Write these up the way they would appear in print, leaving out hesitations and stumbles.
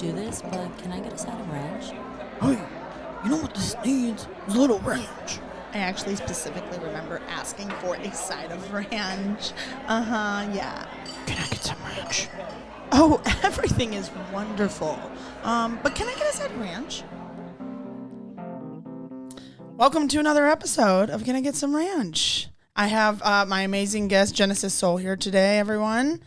do this, but can I get a side of ranch? Hey, you know what this needs? Is a little ranch. I actually specifically remember asking for a side of ranch. Yeah. Can I get some ranch? Oh, everything is wonderful. But can I get a side of ranch? Welcome to another episode of Can I Get Some Ranch? I have my amazing guest, Genesis Soul, here today, everyone.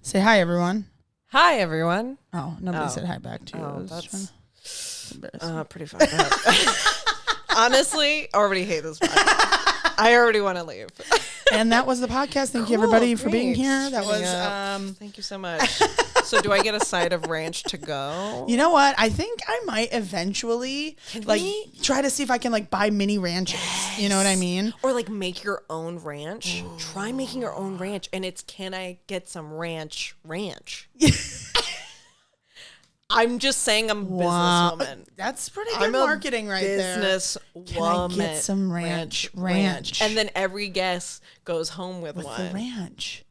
Say hi, everyone. Hi, everyone. Oh, nobody said hi back to you. Oh, that's pretty fucked up. Honestly, already hate this podcast. I already want to leave. And that was the podcast. Thank you, Cool, everybody, for being great. here. That was Thank you so much. So do I get a side of ranch to go? You know what? I think I might eventually we? try to see if I can buy mini ranches. Yes. You know what I mean? Or make your own ranch. Ooh. Try making your own ranch, and it's can I get some ranch? I'm just saying I'm a businesswoman. That's pretty good marketing right there. Businesswoman. Can I get some ranch? And then every guest goes home with one. The ranch.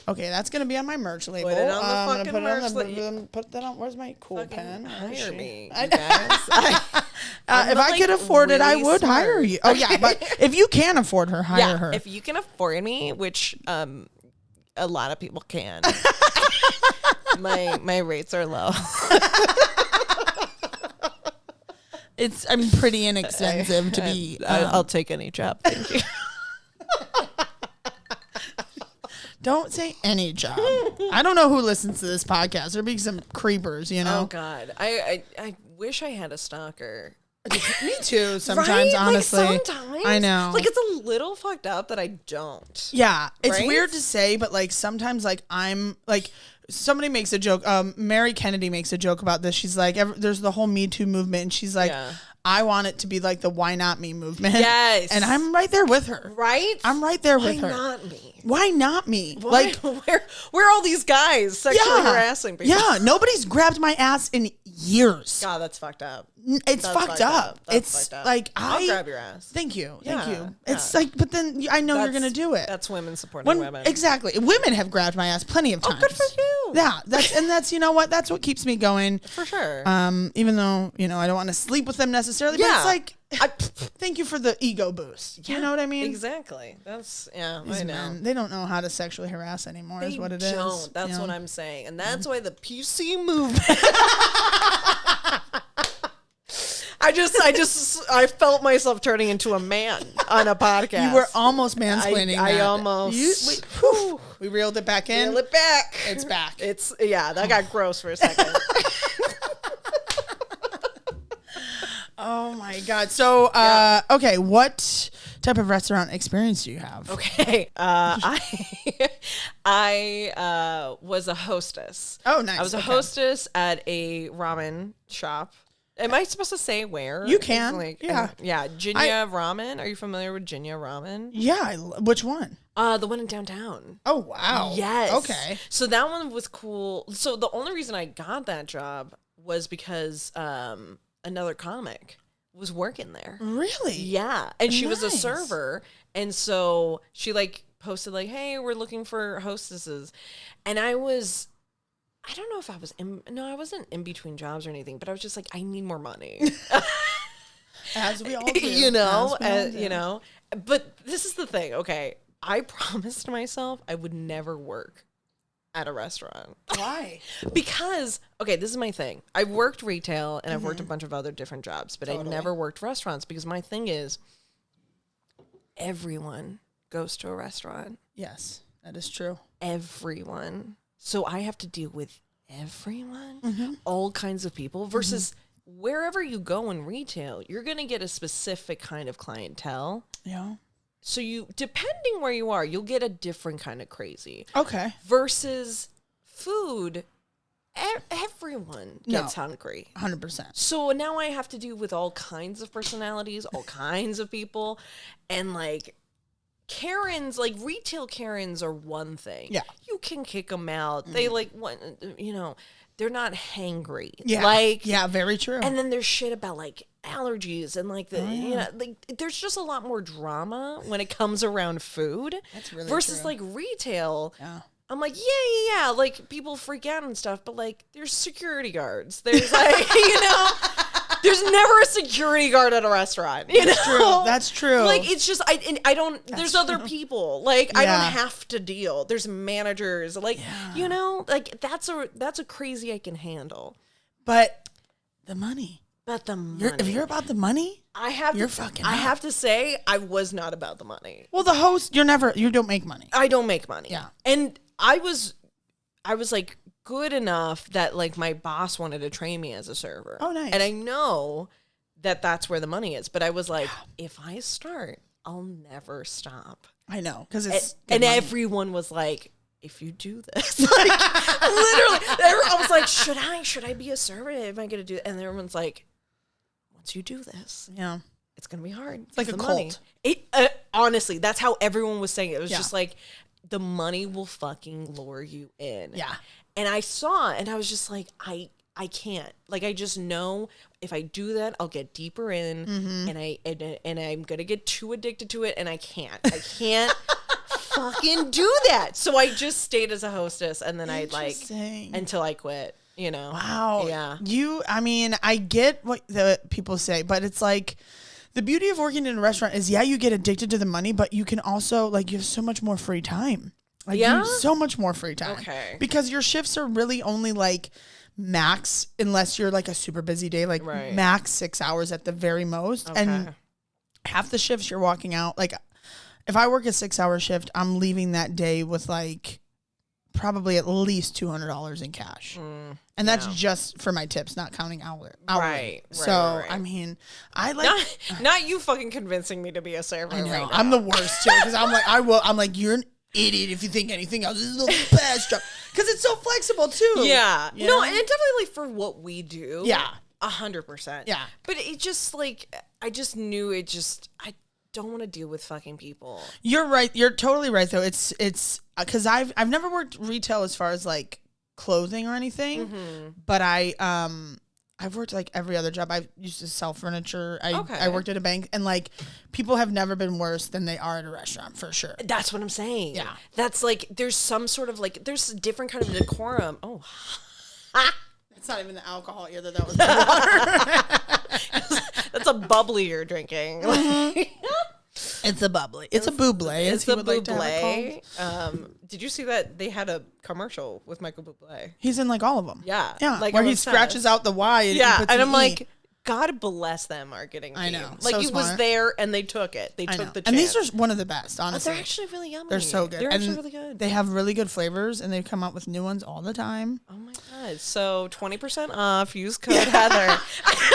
Okay, that's going to be on my merch label. Put it on the fucking merch label. Put that on. Where's my cool pen? Hire me, you guys. If I could afford it, I would hire you. Oh, yeah, but if you can afford her, hire her. If you can afford me, which a lot of people can. My rates are low. I'm pretty inexpensive to be. I'll take any job. Thank you. Don't say any job. I don't know who listens to this podcast. There'll be some creepers, you know. Oh God, I wish I had a stalker. Me too. Sometimes, right? honestly, sometimes I know. It's a little fucked up that I don't. Yeah, it's right? weird to say, but sometimes, I'm somebody makes a joke. Mary Kennedy makes a joke about this. She's like, there's the whole Me Too movement, and she's like, I want it to be like the Why Not Me movement. Yes. And I'm right there with her. Right? I'm right there with her. Why not me? Why not me? Where are all these guys sexually harassing people? Yeah, nobody's grabbed my ass in years. God, that's fucked up. It's fucked up. It's fucked up. like I'll grab your ass. Thank you. Yeah, Thank you. yeah. It's but then I know you're gonna do it. That's women supporting women. Exactly. Women have grabbed my ass plenty of times. Oh, good for you. Yeah. That's you know what? That's what keeps me going. For sure. Even though I don't want to sleep with them necessarily. Yeah. But it's thank you for the ego boost. You know what I mean? Exactly. That's These I know. men, they don't know how to sexually harass anymore. Is what it is. Don't. That's what I'm saying, and that's why the PC movement. I felt myself turning into a man on a podcast. You were almost mansplaining. I almost. We reeled it back in. Reel it back. It's back. That got gross for a second. Oh my God. So, okay, what type of restaurant experience do you have? Okay. I was a hostess. Oh, nice. I was a hostess at a ramen shop. Am I supposed to say where? You can. Yeah. Jinya Ramen. Are you familiar with Jinya Ramen? Yeah. Which one? The one in downtown. Oh, wow. Yes. Okay. So that one was cool. So the only reason I got that job was because another comic was working there. Really? Yeah. And she was a Nice. server. And so she posted hey, we're looking for hostesses. And I don't know if I wasn't in between jobs or anything, but I was just I need more money. As we all do. you know. But this is the thing. Okay. I promised myself I would never work at a restaurant. Why? Because, okay, this is my thing. I've worked retail and I've worked a bunch of other different jobs, but I never worked restaurants because my thing is everyone goes to a restaurant. Yes, that is true. Everyone. So I have to deal with everyone, all kinds of people versus wherever you go in retail, you're going to get a specific kind of clientele. Yeah. So depending where you are, you'll get a different kind of crazy. Okay. Versus food, everyone gets hungry. 100%. So now I have to deal with all kinds of personalities, all kinds of people. And Karens, retail Karens are one thing. Yeah. You can kick them out. They they're not hangry. Yeah. Very true. And then there's shit about allergies and there's just a lot more drama when it comes around food. That's really versus true. Retail. Yeah. I'm like, yeah. Like, people freak out and stuff, but, like, there's security guards. There's, like, you know, there's never a security guard at a restaurant. You know? That's true. Like, it's just, I don't, there's other people. Like, I don't have to deal. There's managers. Like, you know, like, that's a crazy I can handle. But the money. If you're about the money, I have to say, I was not about the money. Well, the host, you don't make money. I don't make money. Yeah. And I was like good enough that like my boss wanted to train me as a server. Oh, nice. And I know that that's where the money is. But I was like, if I start, I'll never stop. I know. Because it's and everyone was like, if you do this, like literally, I was like, should I be a server? Am I going to do it? And everyone's like, once you do this, it's going to be hard. It's like a cult. Honestly, that's how everyone was saying it. It was just like, the money will fucking lure you in. Yeah. And I saw it and I was just like, I can't. Like, I just know if I do that, I'll get deeper in and I'm going to get too addicted to it and I can't. I can't fucking do that. So I just stayed as a hostess and then I like until I quit, you know. Wow. Yeah. I mean, I get what the people say, but it's like the beauty of working in a restaurant is you get addicted to the money, but you can also like you have so much more free time. Like so much more free time. Okay. Because your shifts are really only like max, unless you're like a super busy day, like max 6 hours at the very most. Okay. And half the shifts you're walking out, like if I work a 6 hour shift, I'm leaving that day with like probably at least $200 in cash. And that's just for my tips, not counting hourly. Right. So, I mean, I like... Not you fucking convincing me to be a server. I know. Right now. I'm the worst, too, because I'm like, I'm like, you're an idiot if you think anything else. This is the best job. Because it's so flexible, too. Yeah. You no, know? and definitely for what we do. Yeah. 100%. Yeah. But it just, like, I just knew I don't want to deal with fucking people. You're right. You're totally right, though. It's because I've never worked retail as far as, like, clothing or anything, but I've worked like every other job. I used to sell furniture. I worked at a bank, and like people have never been worse than they are at a restaurant for sure. That's what I'm saying. Yeah, that's like there's some sort of like there's a different kind of decorum. Oh, that's not even the alcohol either. That was the water. That's a bubbly you're drinking. It's a bubbly. It's a bubbly. It's a bubbly. Did you see that they had a commercial with Michael Bublé? He's in like all of them. Yeah. Like where he scratches out the Y. And yeah. He puts and I'm E. like, God bless them marketing team. I know. Like so it was there and they took it. They took the chance. And these are one of the best, honestly. They're actually really yummy. They're so good. They're and actually really good. They have really good flavors and they come out with new ones all the time. Oh my God. So 20% off. Use code Heather.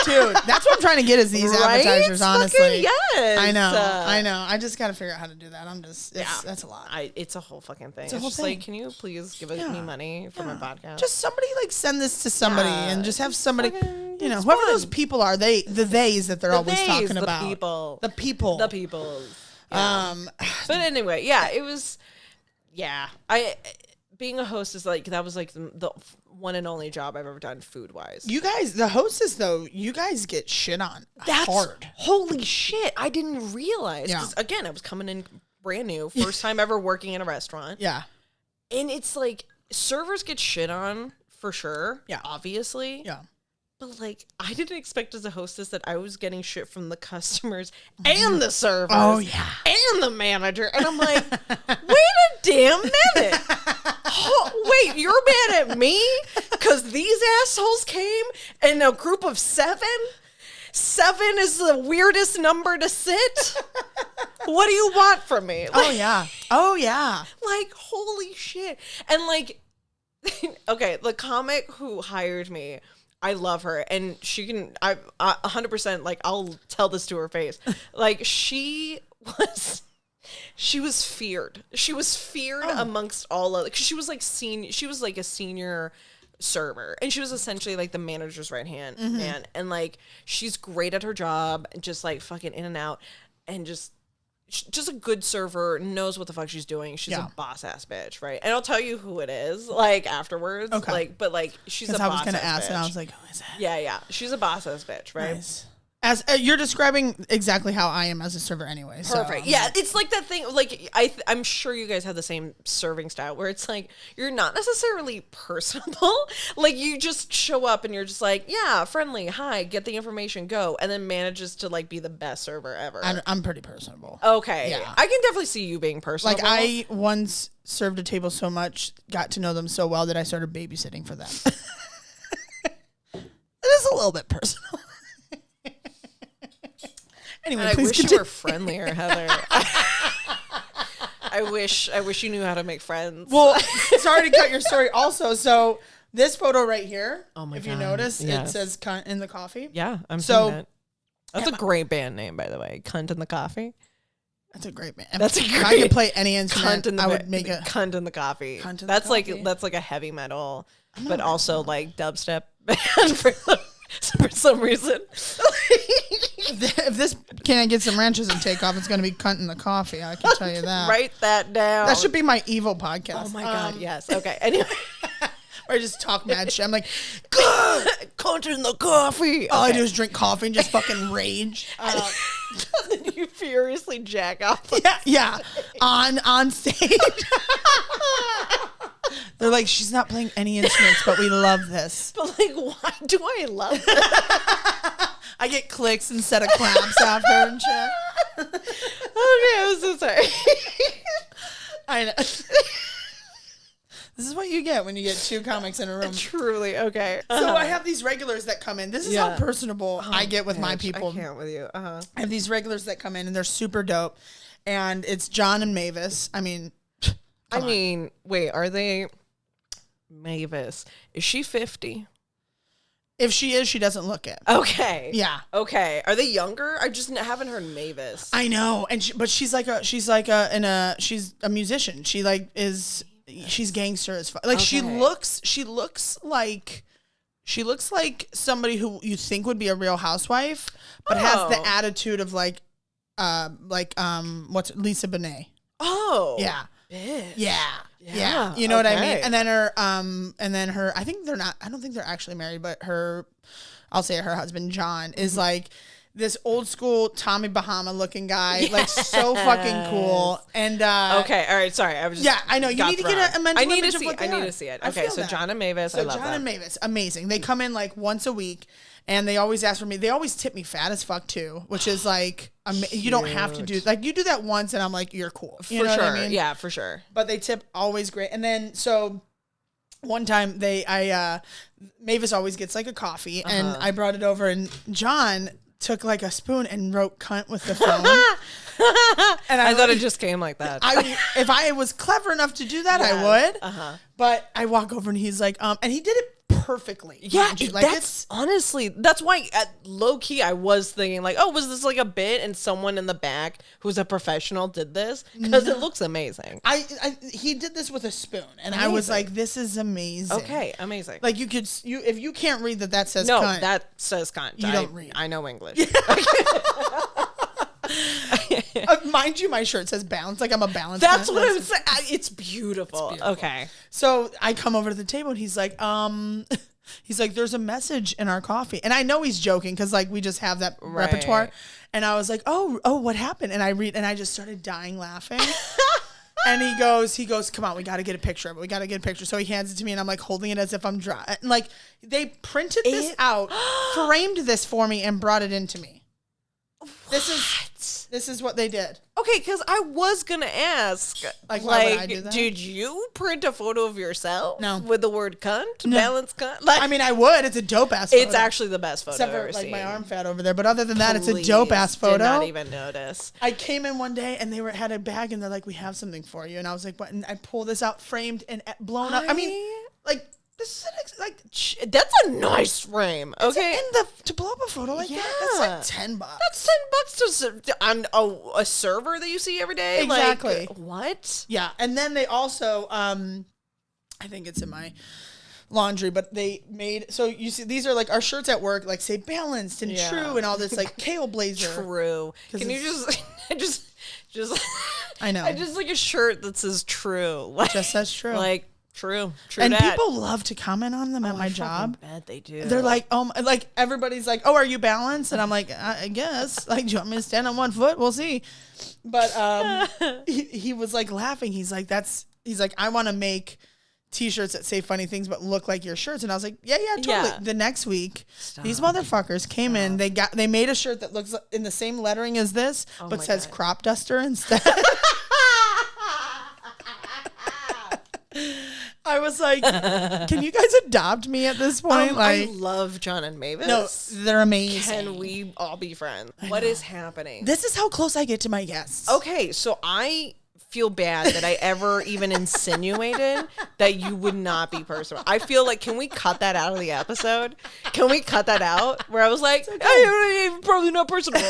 Dude, that's what I'm trying to get is these advertisers, honestly. Fucking yes. I know. I just got to figure out how to do that. That's a lot. It's a whole fucking thing. It's a whole thing. Like, can you please give me money for my podcast? Just somebody like send this to somebody and just have somebody, whoever those people are, the theys that they're always talking about. The people. Yeah. But anyway, it was, being a host is like, that was like the one and only job I've ever done food wise. You guys, the hostess though, you guys get shit on hard. Holy shit. I didn't realize. Yeah. 'Cause again, I was coming in brand new, first time ever working in a restaurant. Yeah. And it's like, servers get shit on for sure. Yeah. Obviously. Yeah. But like, I didn't expect as a hostess that I was getting shit from the customers and the servers. Oh yeah. And the manager. And I'm like, wait a damn minute. Wait, you're mad at me? Because these assholes came in a group of 7? 7 is the weirdest number to sit. What do you want from me? Oh yeah. Like, holy shit. And like, okay, the comic who hired me, I love her, and she can, I 100%, like, I'll tell this to her face. Like, she was feared. She was feared amongst all of, because she was like a senior server, and she was essentially like the manager's right hand man, and like, she's great at her job, just like fucking in and out, and just a good server, knows what the fuck she's doing. She's a boss ass bitch, right? And I'll tell you who it is, like, afterwards. Okay. Like, but like, she's a boss ass bitch. I was gonna ask, and I was like, who is that? Yeah. She's a boss ass bitch, right? Nice. As you're describing exactly how I am as a server anyway. Perfect. So, yeah, it's like that thing. Like I'm sure you guys have the same serving style where it's like you're not necessarily personable. Like you just show up and you're just like, yeah, friendly, hi, get the information, go, and then manages to like be the best server ever. I'm pretty personable. Okay, Yeah. I can definitely see you being personable. Like I once served a table so much, got to know them so well that I started babysitting for them. It is a little bit personal. Anyway, I please wish continue. you were friendlier, Heather. I wish you knew how to make friends. Well, sorry to cut your story. Also, so this photo right here, Oh my if God. you notice, Yes. it says "cunt in the coffee." Yeah, I'm So- seeing that. That's a great band name, by the way. Cunt in the Coffee. That's a great man. That's a If I great- could play any instrument, Cunt in the I would make a. Cunt in the Coffee. Cunt in the that's Coffee. like a heavy metal, but also like dubstep band for some reason. If this can't get some ranches and take off, it's going to be "cunt in the coffee." I can tell you that. Write that down. That should be my evil podcast. Oh my God! Yes. Okay. Anyway, Where I just talk mad shit. I'm like, cunt in the coffee. all I do is drink coffee and just fucking rage. Then you furiously jack off. Yeah. On stage. They're like, she's not playing any instruments, but we love this. But like, why do I love it? I get clicks instead of claps after and shit. Okay, I'm so sorry. I know. This is what you get when you get two comics in a room. Truly, okay. So I have these regulars that come in. This is how Yeah. personable I get with my people. I can't with you. I have these regulars that come in and they're super dope. And it's John and Mavis. I mean, wait, are they Mavis? Is she 50? if she is, she doesn't look it. Okay. Yeah. Okay. Are they younger? I just haven't heard Mavis. I know. And but she's a musician. She's gangster as fuck. Like she Okay. looks like somebody who you think would be a real housewife, but has the Oh. attitude of what's Lisa Bonet. Oh. Yeah. Bitch. Yeah. You know what I mean? okay. And then her I don't think they're actually married, but her husband John is like this old school Tommy Bahama looking guy, like so fucking cool. And Okay. All right. Sorry. I was just I know you got need to thrown. get a mental I need image to of see. what I they need are. to see it. I Okay. feel So that. John and Mavis. I love John that. and Mavis, amazing. They come in like once a week, and they always ask for me. They always tip me fat as fuck too, which is like you don't have to do like you do that once, and I'm like you're cool you For know sure. what I mean? Yeah. For sure. But they tip always great. And then so one time Mavis always gets like a coffee, and I brought it over, and John took like a spoon and wrote "cunt" with the phone. And I thought it just came like that. if I was clever enough to do that, I would. But I walk over and he's like, and he did it perfectly. Yeah, mind you. Like that's honestly, that's why low key I was thinking like, oh, was this like a bit and someone in the back who's a professional did this? Because it looks amazing. he did this with a spoon, and I was like, this is amazing. Okay, amazing. Like if you can't read that says no, cunt. that says cunt. You don't read. I know English. Mind you, my shirt says balance. Like I'm a balance. That's cunt. what I'm saying. It's beautiful. Okay. So I come over to the table and he's like, there's a message in our coffee. And I know he's joking because like we just have that repertoire. And I was like, oh, what happened? And I read and I just started dying laughing. And he goes, come on, we got to get a picture of it. We got to get a picture. So he hands it to me and I'm like holding it as if I'm dry. And like they printed this out, framed this for me and brought it into me. This is what they did. Okay, because I was gonna ask, Like, why would I do that? did you print a photo of yourself? No. With the word cunt? Balance cunt? Like, I mean, I would. It's a dope ass photo. it's actually the best photo except I've for ever like seen. my arm fat over there. But other than that, it's a Please, dope ass photo. Did not even notice. I came in one day and they had a bag and they're like, we have something for you. And I was like, what? And I pull this out framed and blown up. I mean, like, this is like, That's a nice frame. Okay. to blow up a photo like that, that's like $10. That's $10 on a server that you see every day. Exactly. Like, what? Yeah. And then they also, I think it's in my laundry, but they made, so you see, these are like our shirts at work, like say balanced and true and all this like kale blazer. True. Can you just I know. I just like a shirt that says true. Like, Just says true. Like, True And that. people love to comment on them at my job. I bet they do. They're like, like everybody's like, oh, are you balanced? And I'm like, I guess. Like, do you want me to stand on one foot? We'll see. But he was like laughing. He's like, I want to make T-shirts that say funny things but look like your shirts. And I was like, yeah, totally. Yeah. The next week, these motherfuckers came in. They made a shirt that looks in the same lettering as this, but says crop duster instead. I was like, can you guys adopt me at this point? I love John and Mavis. No, they're amazing. Can we all be friends? What is happening? This is how close I get to my guests. Okay, so I feel bad that I ever even insinuated that you would not be personal. I feel like, can we cut that out of the episode? Can we cut that out? Where I was like, I'm probably not personal.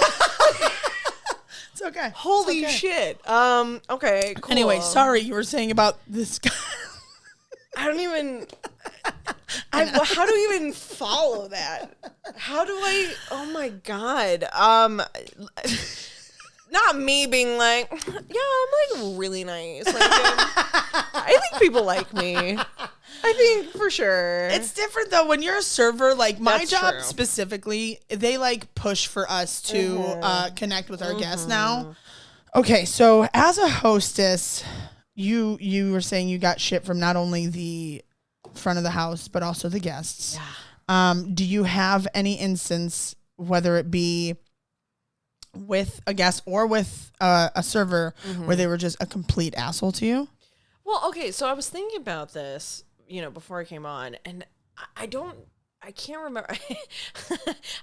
It's okay. Holy shit. Okay, cool. Anyway, sorry, you were saying about this guy. I don't even. How do you even follow that? How do I? Oh my god. Not me being like, yeah, I'm like really nice. Like, I think people like me. I think for sure. It's different though when you're a server. Like my That's job true. specifically, they like push for us to connect with our guests now. Okay, so as a hostess, you were saying you got shit from not only the front of the house but also the guests. Yeah. Do you have any instance, whether it be with a guest or with a server, where they were just a complete asshole to you? Well, okay, so I was thinking about this, before I came on, and I can't remember.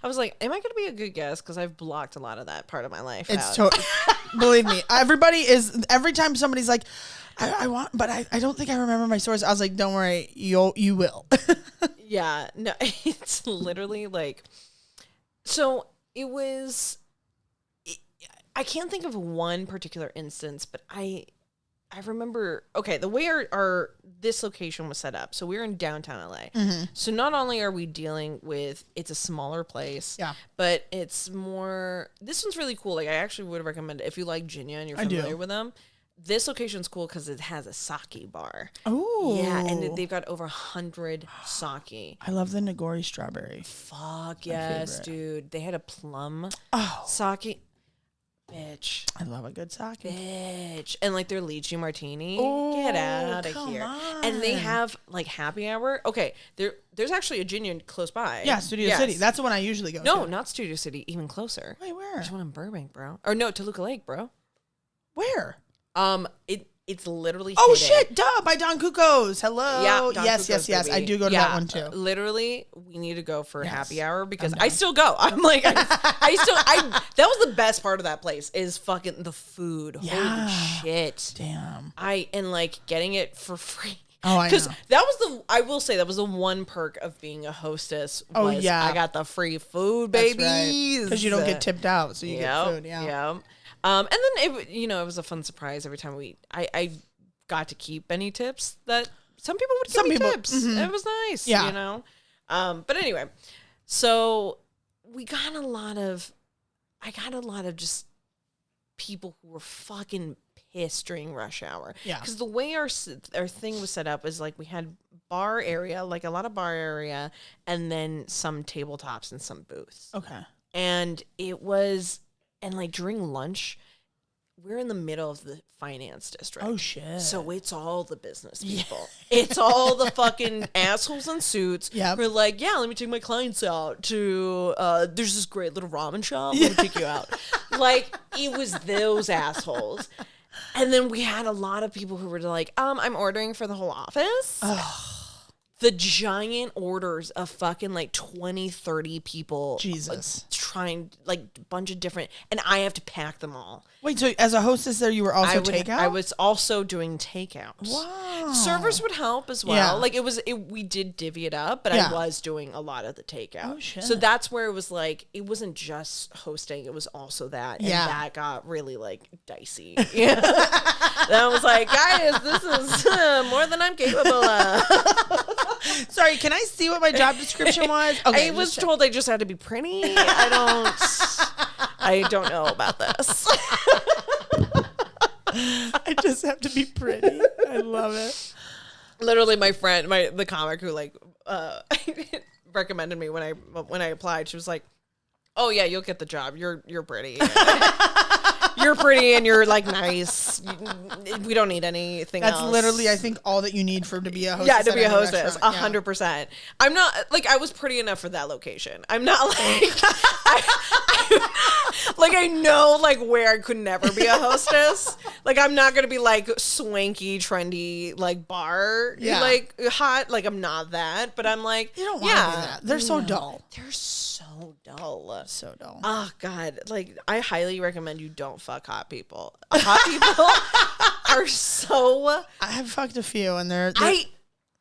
I was like, am I going to be a good guest? Because I've blocked a lot of that part of my life out. Believe me, every time somebody's like, I want, but I don't think I remember my source. I was like, don't worry, you will. Yeah, no, it's literally like, so it was, I can't think of one particular instance, but I remember, okay, the way our this location was set up. So we're in downtown LA. Mm-hmm. So not only are we dealing with, it's a smaller place, but it's more, this one's really cool. Like I actually would recommend it if you like Ginya and you're familiar with them. This location's cool because it has a sake bar. Oh. Yeah, and they've got over 100 sake. I love the Nagori strawberry. Fuck yes, dude. They had a plum sake. Bitch. I love a good sake. Bitch. And like their lychee martini. Get out of here. On. And they have like happy hour. Okay, there's actually a Ginya close by. Yeah, Studio City. That's the one I usually go to. No, not Studio City. Even closer. Wait, where? There's one in Burbank, bro. Or no, Toluca Lake, bro. Where? It's literally hidden. Shit, duh, by Don Cuco's. Hello. Yeah, Don yes. Cuco's, I do go to that one too. Literally, we need to go for happy hour because I still go. I'm like, that was the best part of that place is fucking the food. Yeah. Holy shit. Damn. And like getting it for free. Oh, I know. Because I will say that was the one perk of being a hostess. I got the free food, baby. Because you don't get tipped out, so you get food. Yeah. And then it was a fun surprise every time I got to keep any tips that some people would give me tips. Mm-hmm. It was nice, But anyway, so I got a lot of just people who were fucking pissed during rush hour. Yeah. Because the way our thing was set up is like we had bar area, like a lot of bar area, and then some tabletops and some booths. Okay. And it was. And like during lunch, we're in the middle of the finance district. Oh shit! So it's all the business people. Yeah. It's all the fucking assholes in suits. Yeah, who are like, yeah, let me take my clients out to. There's this great little ramen shop. Let me take you out. Like it was those assholes. And then we had a lot of people who were like, I'm ordering for the whole office. The giant orders of fucking like 20, 30 people. Jesus. Trying like a bunch of different, and I have to pack them all. Wait, so as a hostess there, you were also takeout? I was also doing takeout. Wow. Servers would help as well. Yeah. Like we did divvy it up, but I was doing a lot of the takeout. Oh, shit. So that's where it was like, it wasn't just hosting, it was also that. And that got really like dicey. Yeah. And I was like, guys, this is more than I'm capable of. Sorry, can I see what my job description was? Okay, I was told I just had to be pretty. I don't know about this. I just have to be pretty. I love it. Literally, my friend, the comic who like recommended me when I applied, she was like, "Oh yeah, you'll get the job. You're pretty. You're pretty and you're like nice. We don't need anything else." That's literally, I think, all that you need to be a hostess. Yeah, to be a at any hostess, restaurant. 100%. I'm not like I was pretty enough for that location. I'm not like I know like where I could never be a hostess. Like I'm not gonna be like swanky, trendy, like bar, like hot. Like I'm not that, but I'm like You don't want to be that. They're so dull. They're so dull. So dull. Oh God! Like I highly recommend you don't fuck hot people. Hot people are so. I have fucked a few, and they're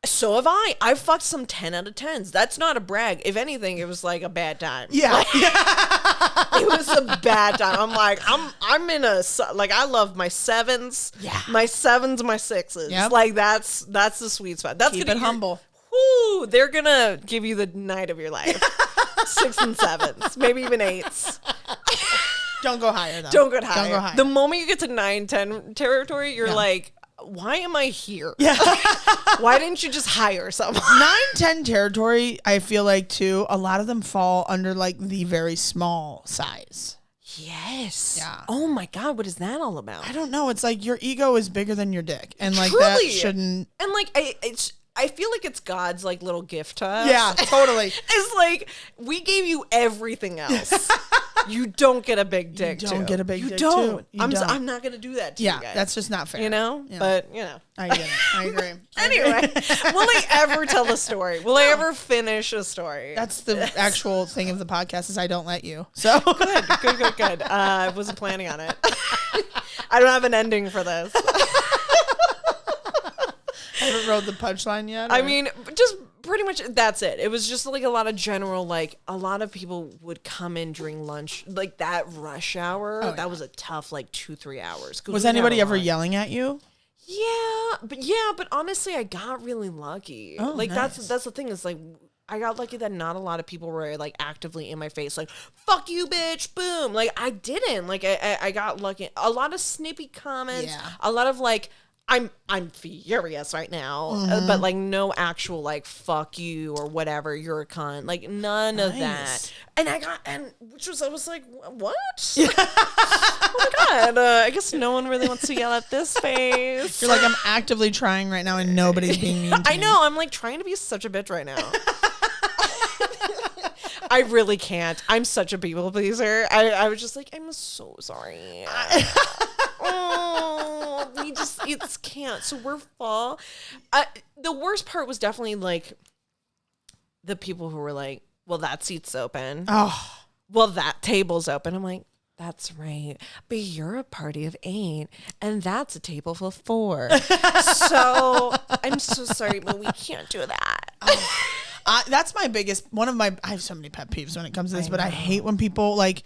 So have I. I've fucked some 10 out of 10s. That's not a brag. If anything, it was like a bad time. Yeah. Like, it was a bad time. I'm like, I'm in a, like, I love my 7s. Yeah. My 7s, my 6s. Yep. Like, that's the sweet spot. That's Keep it humble. Whoo, they're gonna give you the night of your life. 6 and 7s, maybe even 8s. Don't go higher, though. Don't go higher. Don't go higher. The moment you get to 9, 10 territory, you're like, why am I here? Yeah. Why didn't you just hire someone? 9-10 territory, I feel like, too, a lot of them fall under, like, the very small size. Yes. Yeah. Oh, my God. What is that all about? I don't know. It's like your ego is bigger than your dick. And, like, Truly. that shouldn't... And, like, I feel like it's God's, like, little gift to us. Yeah, totally. It's like, we gave you everything else. You don't get a big dick, You don't get a big dick, don't. too. You I'm don't. I'm not going to do that to you guys. That's just not fair. You know? Yeah. But, you know. I get it. I agree. Anyway, will I ever tell the story? Will I ever finish a story? That's the actual thing of the podcast is I don't let you. So Good. I wasn't planning on it. I don't have an ending for this. haven't wrote the punchline yet. I mean, just pretty much that's it. It was just like a lot of general, like a lot of people would come in during lunch, like that rush hour. Oh, that was a tough like 2-3 hours. Was anybody ever yelling at you? Yeah, but honestly, I got really lucky. Oh, like nice. that's the thing is like I got lucky that not a lot of people were like actively in my face, like "fuck you, bitch," boom. Like I didn't. Like I got lucky. A lot of snippy comments. Yeah. A lot of like I'm furious right now, but like no actual like "fuck you" or whatever. You're a cunt. Like none of that. And I was like, what? Oh my God. I guess no one really wants to yell at this face. You're like, I'm actively trying right now and nobody's being mean to I me. know. I'm like trying to be such a bitch right now. I really can't. I'm such a people pleaser. I was just like, I'm so sorry. We just can't. So we're full. The worst part was definitely like the people who were like, well, that seat's open. Oh. Well, that table's open. I'm like, that's right. But you're a party of 8, and that's a table for 4. So I'm so sorry, but we can't do that. That's my biggest, I have so many pet peeves when it comes to this, but I hate when people like,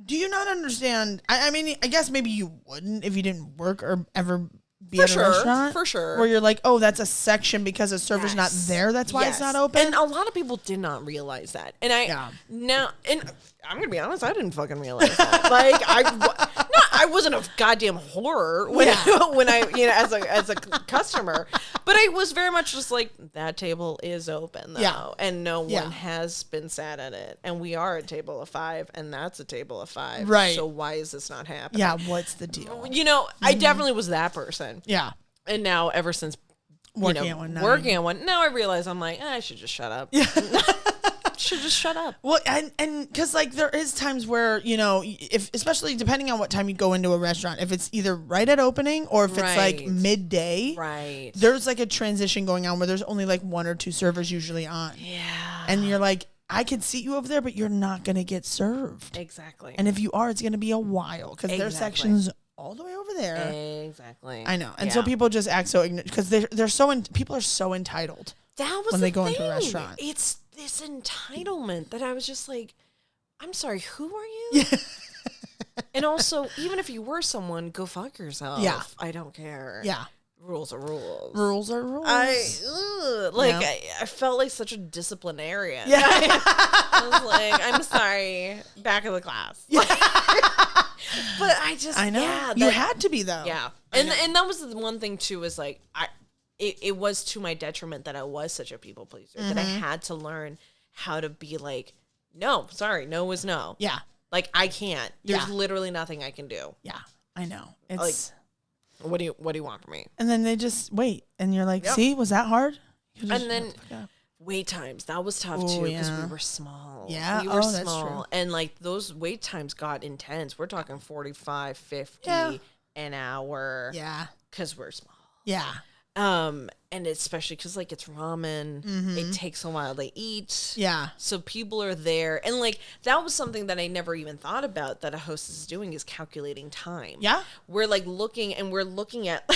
do you not understand? I mean, I guess maybe you wouldn't if you didn't work or ever be at a restaurant. For sure. Where you're like, oh, that's a section because a server's not there. That's why it's not open. And a lot of people did not realize that. And I'm going to be honest, I didn't fucking realize that. Like, I wasn't a goddamn whore when I, as a customer, but I was very much just like, that table is open though. And no one has been sat at it. And we are a table of 5 and that's a table of 5. Right. So why is this not happening? Yeah. What's the deal? You know, I definitely was that person. Yeah. And now ever since working at one, now I realize I'm like, I should just shut up. Yeah. Should just shut up. Well, and because like there is times where, you know, if especially depending on what time you go into a restaurant, if it's either right at opening or if it's like midday, right? There's like a transition going on where there's only like 1 or 2 servers usually on. Yeah. And you're like, I can seat you over there, but you're not going to get served. Exactly. And if you are, it's going to be a while because their section's all the way over there. Exactly. I know. And so people just act so ignorant because they're so people are so entitled. That was when they go thing. into a restaurant. It's this entitlement that I was just like, I'm sorry, who are you? Yeah. And also, even if you were someone, go fuck yourself. Yeah. I don't care. Yeah. Rules are rules. Rules are rules. I felt like such a disciplinarian. Yeah. I was like, I'm sorry, back of the class. Yeah. But I know. Yeah, you had to be though. Yeah. And that was the one thing too, is like, it was to my detriment that I was such a people pleaser, that I had to learn how to be like, no, sorry, no is no. Yeah. Like, I can't. There's literally nothing I can do. Yeah, I know. It's like, what do you want from me? And then they just wait, and you're like, see, was that hard? And then wait times, that was tough too, because we were small. Yeah, we were small. That's true. And like those wait times got intense. We're talking 45, 50 an hour. Yeah, because we're small. Yeah. And especially because like it's ramen, it takes a while to eat. Yeah. So people are there. And like that was something that I never even thought about that a hostess is doing, is calculating time. Yeah. We're like looking at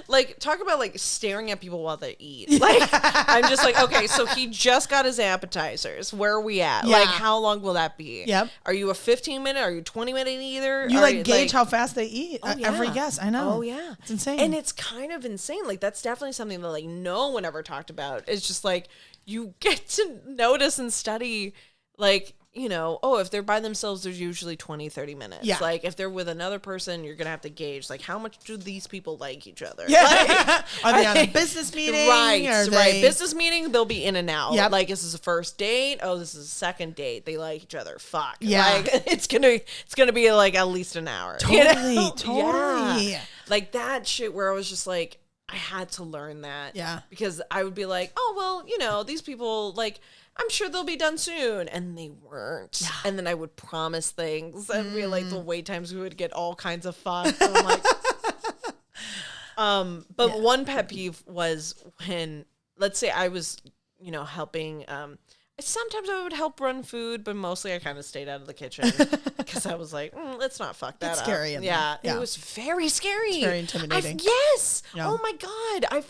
like talk about like staring at people while they eat. Like I'm just like, okay, so he just got his appetizers. Where are we at? Yeah. Like how long will that be? Yep. Are you a 15-minute? Are you 20-minute eater? You like gauge how fast they eat. Every guest. I know. Oh yeah. It's insane. And it's kind of insane. Like that's definitely something that like no one ever talked about. It's just like you get to notice and study, like, you know, oh, if they're by themselves, there's usually 20, 30 minutes. Yeah. Like if they're with another person, you're going to have to gauge, like, how much do these people like each other? Yeah. Like, are they on a business meeting? Right. Right. Business meeting, they'll be in and out. Yep. Like, this is a first date. Oh, this is a second date. They like each other. Fuck. Yeah. Like it's gonna be like at least an hour. Totally. You know? Totally. Yeah. Like that shit where I was just like, I had to learn that. Yeah. Because I would be like, oh, well, you know, these people, like, I'm sure they'll be done soon. And they weren't. Yeah. And then I would promise things and be like, the wait times, we would get all kinds of fucked. And I'm like, but one pet peeve was when, let's say I was, you know, helping, sometimes I would help run food, but mostly I kind of stayed out of the kitchen because I was like, let's not fuck that it's up. Scary. Yeah, it was very scary. It's very intimidating. Yes. Yeah. Oh my God. I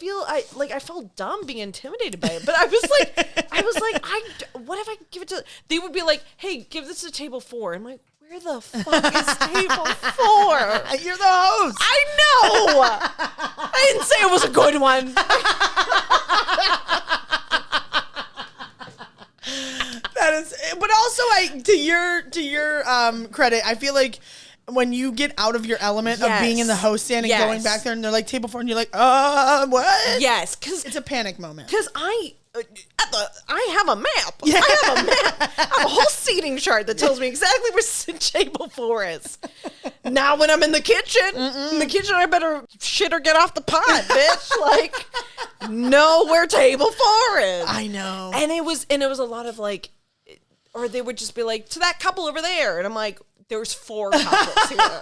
felt dumb being intimidated by it, but I was like, what if I give it to? They would be like, hey, give this to table 4. I'm like, where the fuck is table 4? You're the host. I know. I didn't say it was a good one. That is, but also, to your credit, I feel like when you get out of your element of being in the host stand and going back there, and they're like table 4, and you're like, what? Yes, because it's a panic moment. Because I have a map. Yeah. I have a map. I have a whole seating chart that tells me exactly where table 4 is. Now, when I'm in the kitchen, I better shit or get off the pot, bitch. Like, know where table 4 is. I know. And it was a lot of like, or they would just be like, to that couple over there, and I'm like, there's 4 couples here.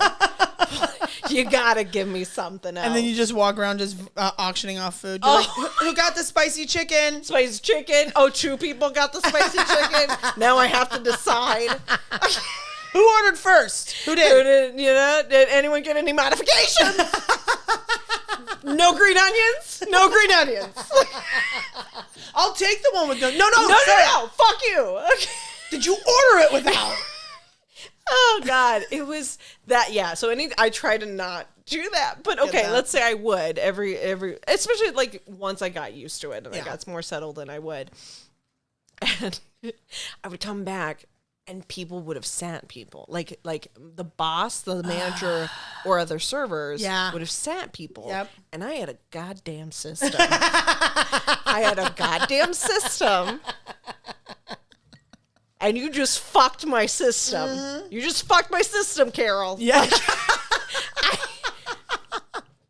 You gotta give me something else. And then you just walk around just auctioning off food. You're like, who got the spicy chicken? Spicy chicken. Oh, 2 people got the spicy chicken. Now I have to decide. Who ordered first? Who did? Did anyone get any modifications? No green onions? No green onions. I'll take the one with no. No. Fuck you. Okay. Did you order it without? Oh God, it was that. Yeah. So I try to not do that, but okay, let's say I would every, especially like once I got used to it and I got more settled than I would, and I would come back and people would have sat people like the boss, the manager, or other servers would have sat people. Yep. And I had a goddamn system. I had a goddamn system. And you just fucked my system. Mm-hmm. You just fucked my system, Carol. Yeah.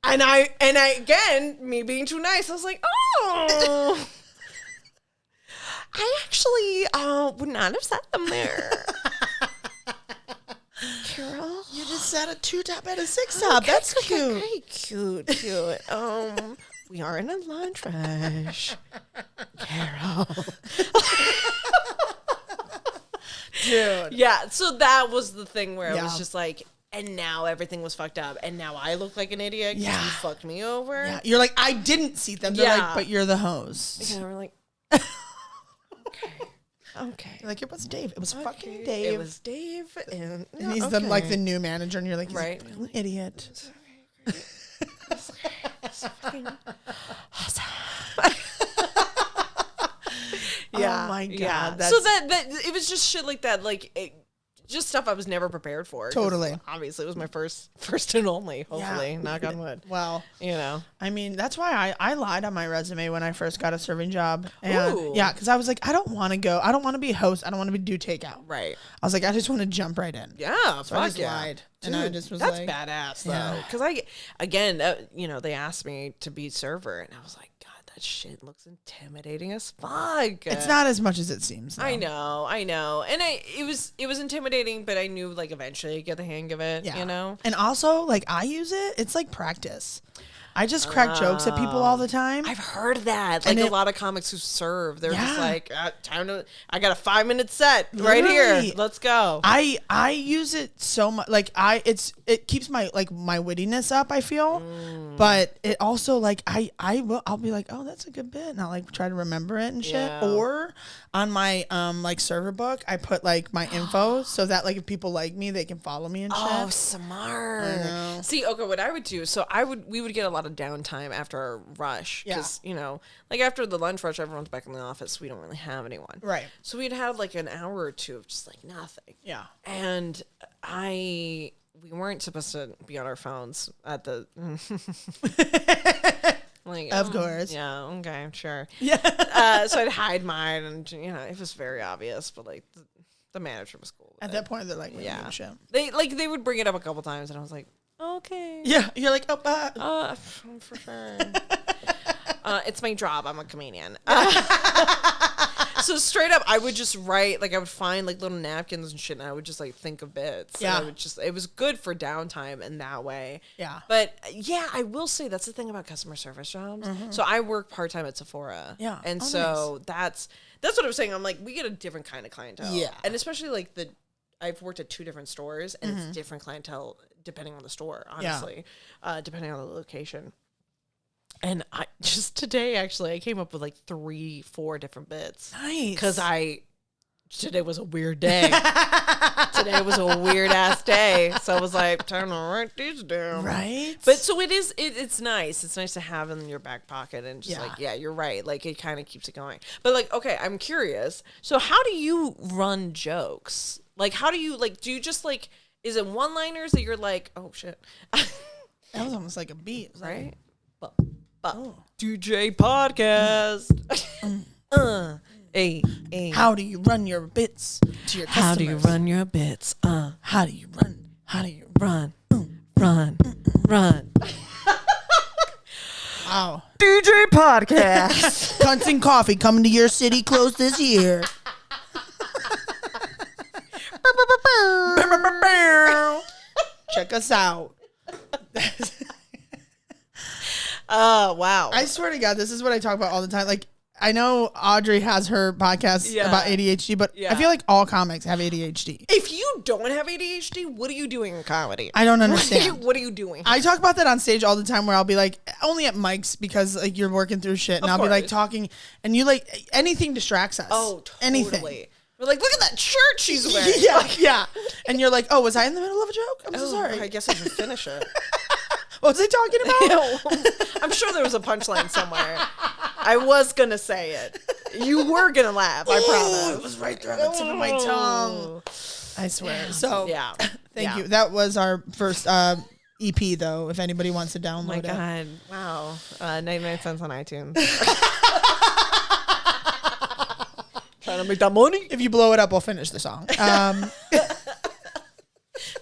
And I again, me being too nice, I was like, oh, I actually would not have set them there. Carol, you just set a 2-top and a 6-top. Okay, that's cute. Okay, cute. We are in a lunch rush, Carol. Dude. Yeah, so that was the thing where it was just like, and now everything was fucked up, and now I look like an idiot because you fucked me over. Yeah, you're like, I didn't seat them. They're like, but you're the host. Yeah, we're like, okay. You're like, it was Dave. It was fucking Dave. It was Dave, and he's the new manager, and you're like, right, an idiot. It's fucking awesome. Yeah. Oh my God. So that it was just shit like that. Like just stuff I was never prepared for. Totally. Obviously, it was my first and only. Hopefully, knock on wood. Well, you know, I mean, that's why I lied on my resume when I first got a serving job. And Ooh. yeah, because I was like, I don't want to go. I don't want to be a host. I don't want to do takeout. right? I was like, I just want to jump right in. Yeah, So fuck I just yeah. lied. Dude, And I just was that's like, badass though. Yeah. Because you know, they asked me to be server, and I was like, God, that shit looks intimidating as fuck. it's not as much as it seems. Though. I know, and it was intimidating, but I knew like eventually I'd get the hang of it. Yeah. You know, And also, like, I use it. It's like practice. I just crack jokes at people all the time. I've heard that. Like And a lot of comics who serve, they're just Yeah. like, I got a 5-minute set right here. Literally. Let's go. I use it so much. Like it keeps my wittiness up. I feel, but it also like I'll be like, oh, that's a good bit, and I'll like try to remember it and shit. Yeah. Or on my like server book, I put like my info so that like if people like me, they can follow me and shit. Oh, smart. I know. See, okay, what I would do, so we would get a lot of downtime after our rush. Yeah. Because, you know, like after the lunch rush, everyone's back in the office. We don't really have anyone. Right. So we'd have like an hour or two of just like nothing. Yeah. And we weren't supposed to be on our phones at the... Like, Of course. Yeah, okay, sure. Yeah. So I'd hide mine, and, you know, it was very obvious, but like the manager was cool with At it. that point, they're like, Yeah. yeah, shit. They would bring it up a couple times, and I was like, okay. Yeah. You're like, oh, For sure. It's my job. I'm a comedian. So straight up, I would just write, like I would find like little napkins and shit, and I would just like think of bits. Yeah. And it was good for downtime in that way. Yeah. But yeah, I will say that's the thing about customer service jobs. So I work part-time at Sephora. Yeah. And Oh, so that's what I was saying. I'm like, we get a different kind of clientele. Yeah. And especially like I've worked at 2 different stores, and it's different clientele depending on the store, honestly, depending on the location. And I just today, actually, I came up with like 3-4 different bits. nice. Because today was a weird day. Today was a weird ass day. So I was like, time to write these down. Right. But so it's nice. It's nice to have them in your back pocket and just like, yeah, you're right. Like it kind of keeps it going. But like, okay, I'm curious. So how do you run jokes? Like, how do you do you just like, is it one-liners that you're like, oh shit. that was almost like a beat, Right? DJ podcast. Hey. How do you run your bits to your customers? How do you run your bits? How do you run? How do you Run. Run. Wow. DJ podcast. Cunts and Coffee coming to your city close this year. Check us out. Oh, wow. I swear to God, this is what I talk about all the time. Like, I know Audrey has her podcast Yeah. about ADHD, but Yeah. I feel like all comics have ADHD. If you don't have ADHD, what are you doing in comedy? I don't understand. What are you doing? I talk about that on stage all the time where I'll be like, only at mics because like you're working through shit and Of I'll be like course. talking and you like anything distracts us. Oh, totally. Anything. We're like, look at that shirt she's wearing. Yeah, yeah. And you're like, oh, was I in the middle of a joke? I'm so sorry. I guess I should finish it. What was I talking about? I'm sure there was a punchline somewhere. I was going to say it. You were going to laugh, I promise. It was right there on the tip of my tongue. I swear. So, Yeah. thank Yeah. you. That was our first EP, though, if anybody wants to download Oh my it. God. Wow. 99 cents on iTunes. Trying to make that money. If you blow it up, we'll finish the song.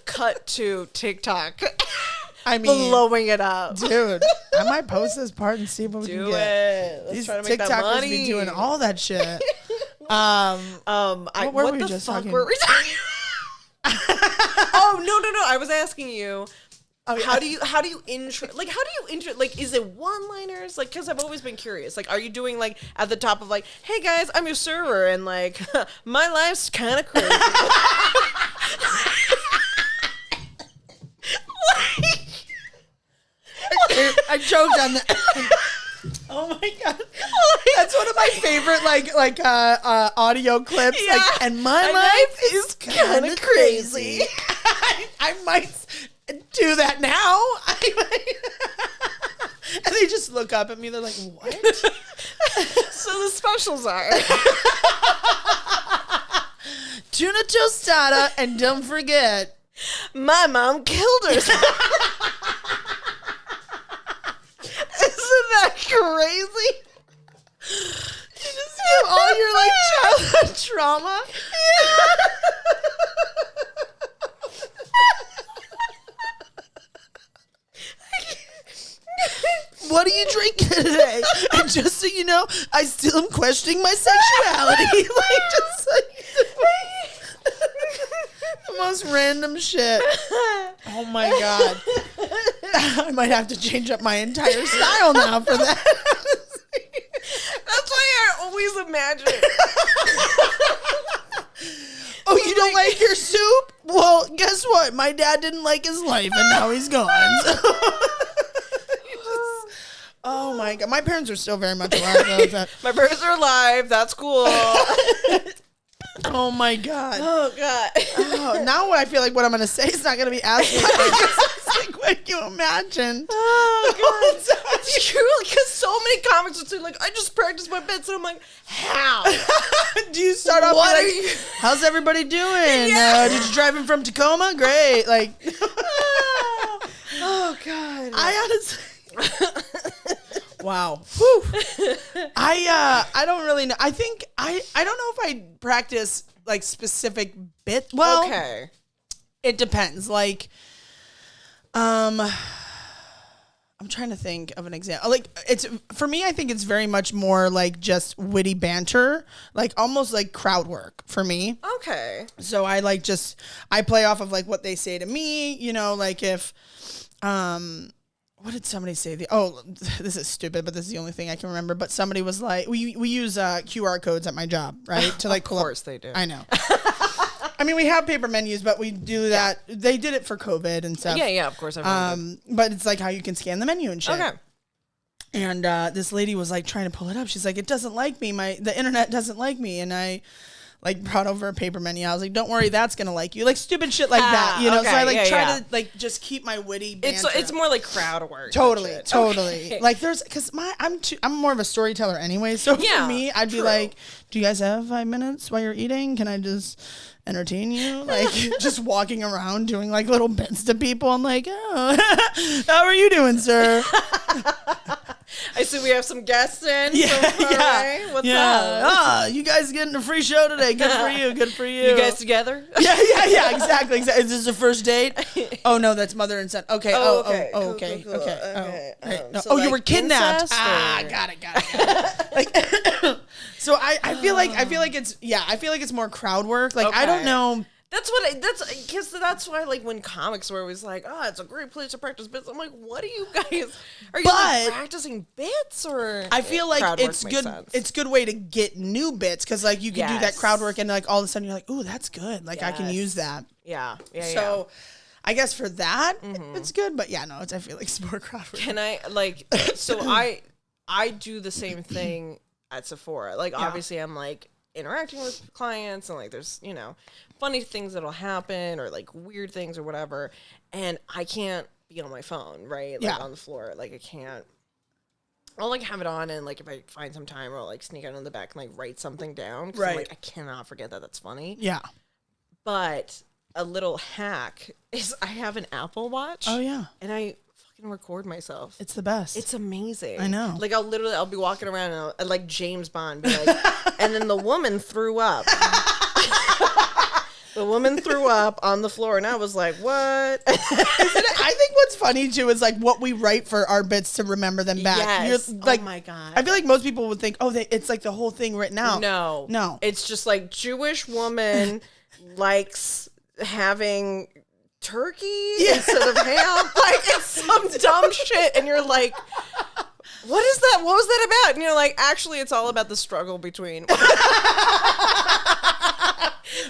Cut to TikTok. I mean, Blowing it up. dude, I might post this part and see what we can Do get. it. Let's These try to make that TikTokers money. be doing all that shit. What were we the just fuck talking? were we talking? Oh no! I was asking you. Oh, yeah. How do you intro? Like, is it one-liners? Like, because I've always been curious. Like, are you doing like at the top of like, hey guys, I'm your server, and like, my life's kind of crazy. I choked on that. Oh my God. That's one of my favorite audio clips. Yeah. Like, and my life is kind of crazy. I might do that now. And they just look up at me. They're like, what? So the specials are tuna tostada, and don't forget, my mom killed herself. Isn't that crazy? You just have all your like childhood trauma. What are you drinking today? And just so you know, I still am questioning my sexuality. Like, just like the most random shit. Oh my God. I might have to change up my entire style now for that. That's why I always imagine. Oh, you don't like your soup? Well, guess what? My dad didn't like his life, and now he's gone. So. Oh my God. My parents are still very much alive. My parents are alive. That's cool. Oh my God. Oh God. Oh, now I feel like what I'm going to say is not going to be as funny. Like, what can you imagine? Oh God. It's true, because so many comics would say, like, I just practiced my bits, and I'm like, how? Do you start off What like, are you? how's everybody doing? Yeah. Did you drive in from Tacoma? Great. Like, Oh God. I honestly. Wow. Whew. I don't really know. I think I don't know if I practice like specific bit. Well, Okay. it depends. Like, I'm trying to think of an example. Like, it's for me, I think it's very much more like just witty banter, like almost like crowd work for me. Okay. So I like I play off of like what they say to me, you know, like if, what did somebody say? This is stupid, but this is the only thing I can remember. But somebody was like, we use QR codes at my job, right? To like Of course they do. I know. I mean, we have paper menus, but we do that. Yeah. They did it for COVID and stuff. Yeah, of course. But it's like how you can scan the menu and shit. Okay. And this lady was like trying to pull it up. She's like, it doesn't like me. The internet doesn't like me. And I like brought over a paper menu. I was like, don't worry, that's gonna like you. Like stupid shit like that, you know. Okay, so I like try yeah. to like just keep my witty banter. It's more like crowd work. Totally. Okay. Like there's because I'm more of a storyteller anyway. So Yeah, for me, I'd be like, do you guys have 5 minutes while you're eating? Can I just entertain you? Like just walking around doing like little bits to people. I'm like, oh, how are you doing, sir? I see we have some guests in. Yeah. What's up? You guys getting a free show today. Good for you. Good for you. You guys together? Yeah, exactly. Is this a first date? Oh no, that's mother and son. Okay. Okay. Okay. Cool. Okay. Okay. No. So, You like, were kidnapped. incest, or- Got it. Like, so I feel like it's more crowd work. Like I don't Okay. know. That's why, like, when comics were always like, oh, it's a great place to practice bits. I'm like, what are you guys? Are you like, practicing bits, or? I feel like Crowd work it's makes good. sense. It's a good way to get new bits because like you can do that Yes. crowd work and like all of a sudden you're like, ooh, that's good. Like I can Yes. use that. Yeah. So I guess for that it's good, but yeah, no, I feel like it's more crowd work. Can I like? So I do the same thing at Sephora. Like, obviously, I'm like interacting with clients, and like there's funny things that'll happen, or like weird things or whatever, and I can't be on my phone, right? Like on the floor, like I can't. I'll like have it on, and like if I find some time, I'll like sneak out in the back and like write something down. Right. I'm like, I cannot forget that. That's funny. Yeah. But a little hack is I have an Apple Watch. Oh yeah. And I fucking record myself. It's the best. It's amazing. I know. Like I'll be walking around and I'll, like James Bond, be like, and then the woman threw up. The woman threw up on the floor, and I was like, "What?" I think what's funny too is like what we write for our bits to remember them back. Yes. You're, like, oh my God. I feel like most people would think, it's like the whole thing written out. No. It's just like Jewish woman likes having turkey instead of ham. Like, it's some dumb shit, and you're like, what is that? What was that about? And you're like, actually, it's all about the struggle between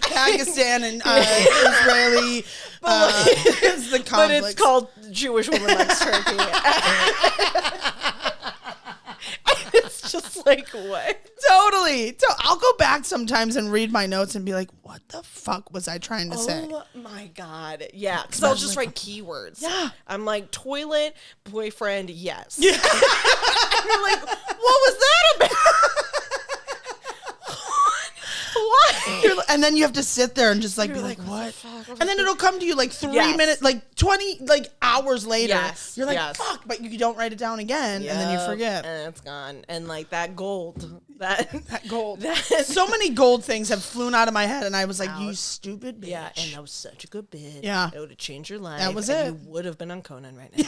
Pakistan and Israeli is the conflict. But it's called Jewish Woman Likes Turkey. It's just like, what? Totally. So I'll go back sometimes and read my notes and be like, what the fuck was I trying to say? Oh my God. Yeah. Because I'll just write keywords. Yeah. I'm like, toilet, boyfriend, yes. Yeah. And you're like, what was that about? What? And then you have to sit there and just like be like, what? And then it'll come to you like 3 minutes, like 20 like hours later. Yes. You're like, fuck, but you don't write it down again, and then you forget. And it's gone. And like that gold, that gold. So many gold things have flown out of my head, and I was like, you stupid bitch. Yeah, and that was such a good bit. Yeah. It would have changed your life. That was and it. You would have been on Conan right now.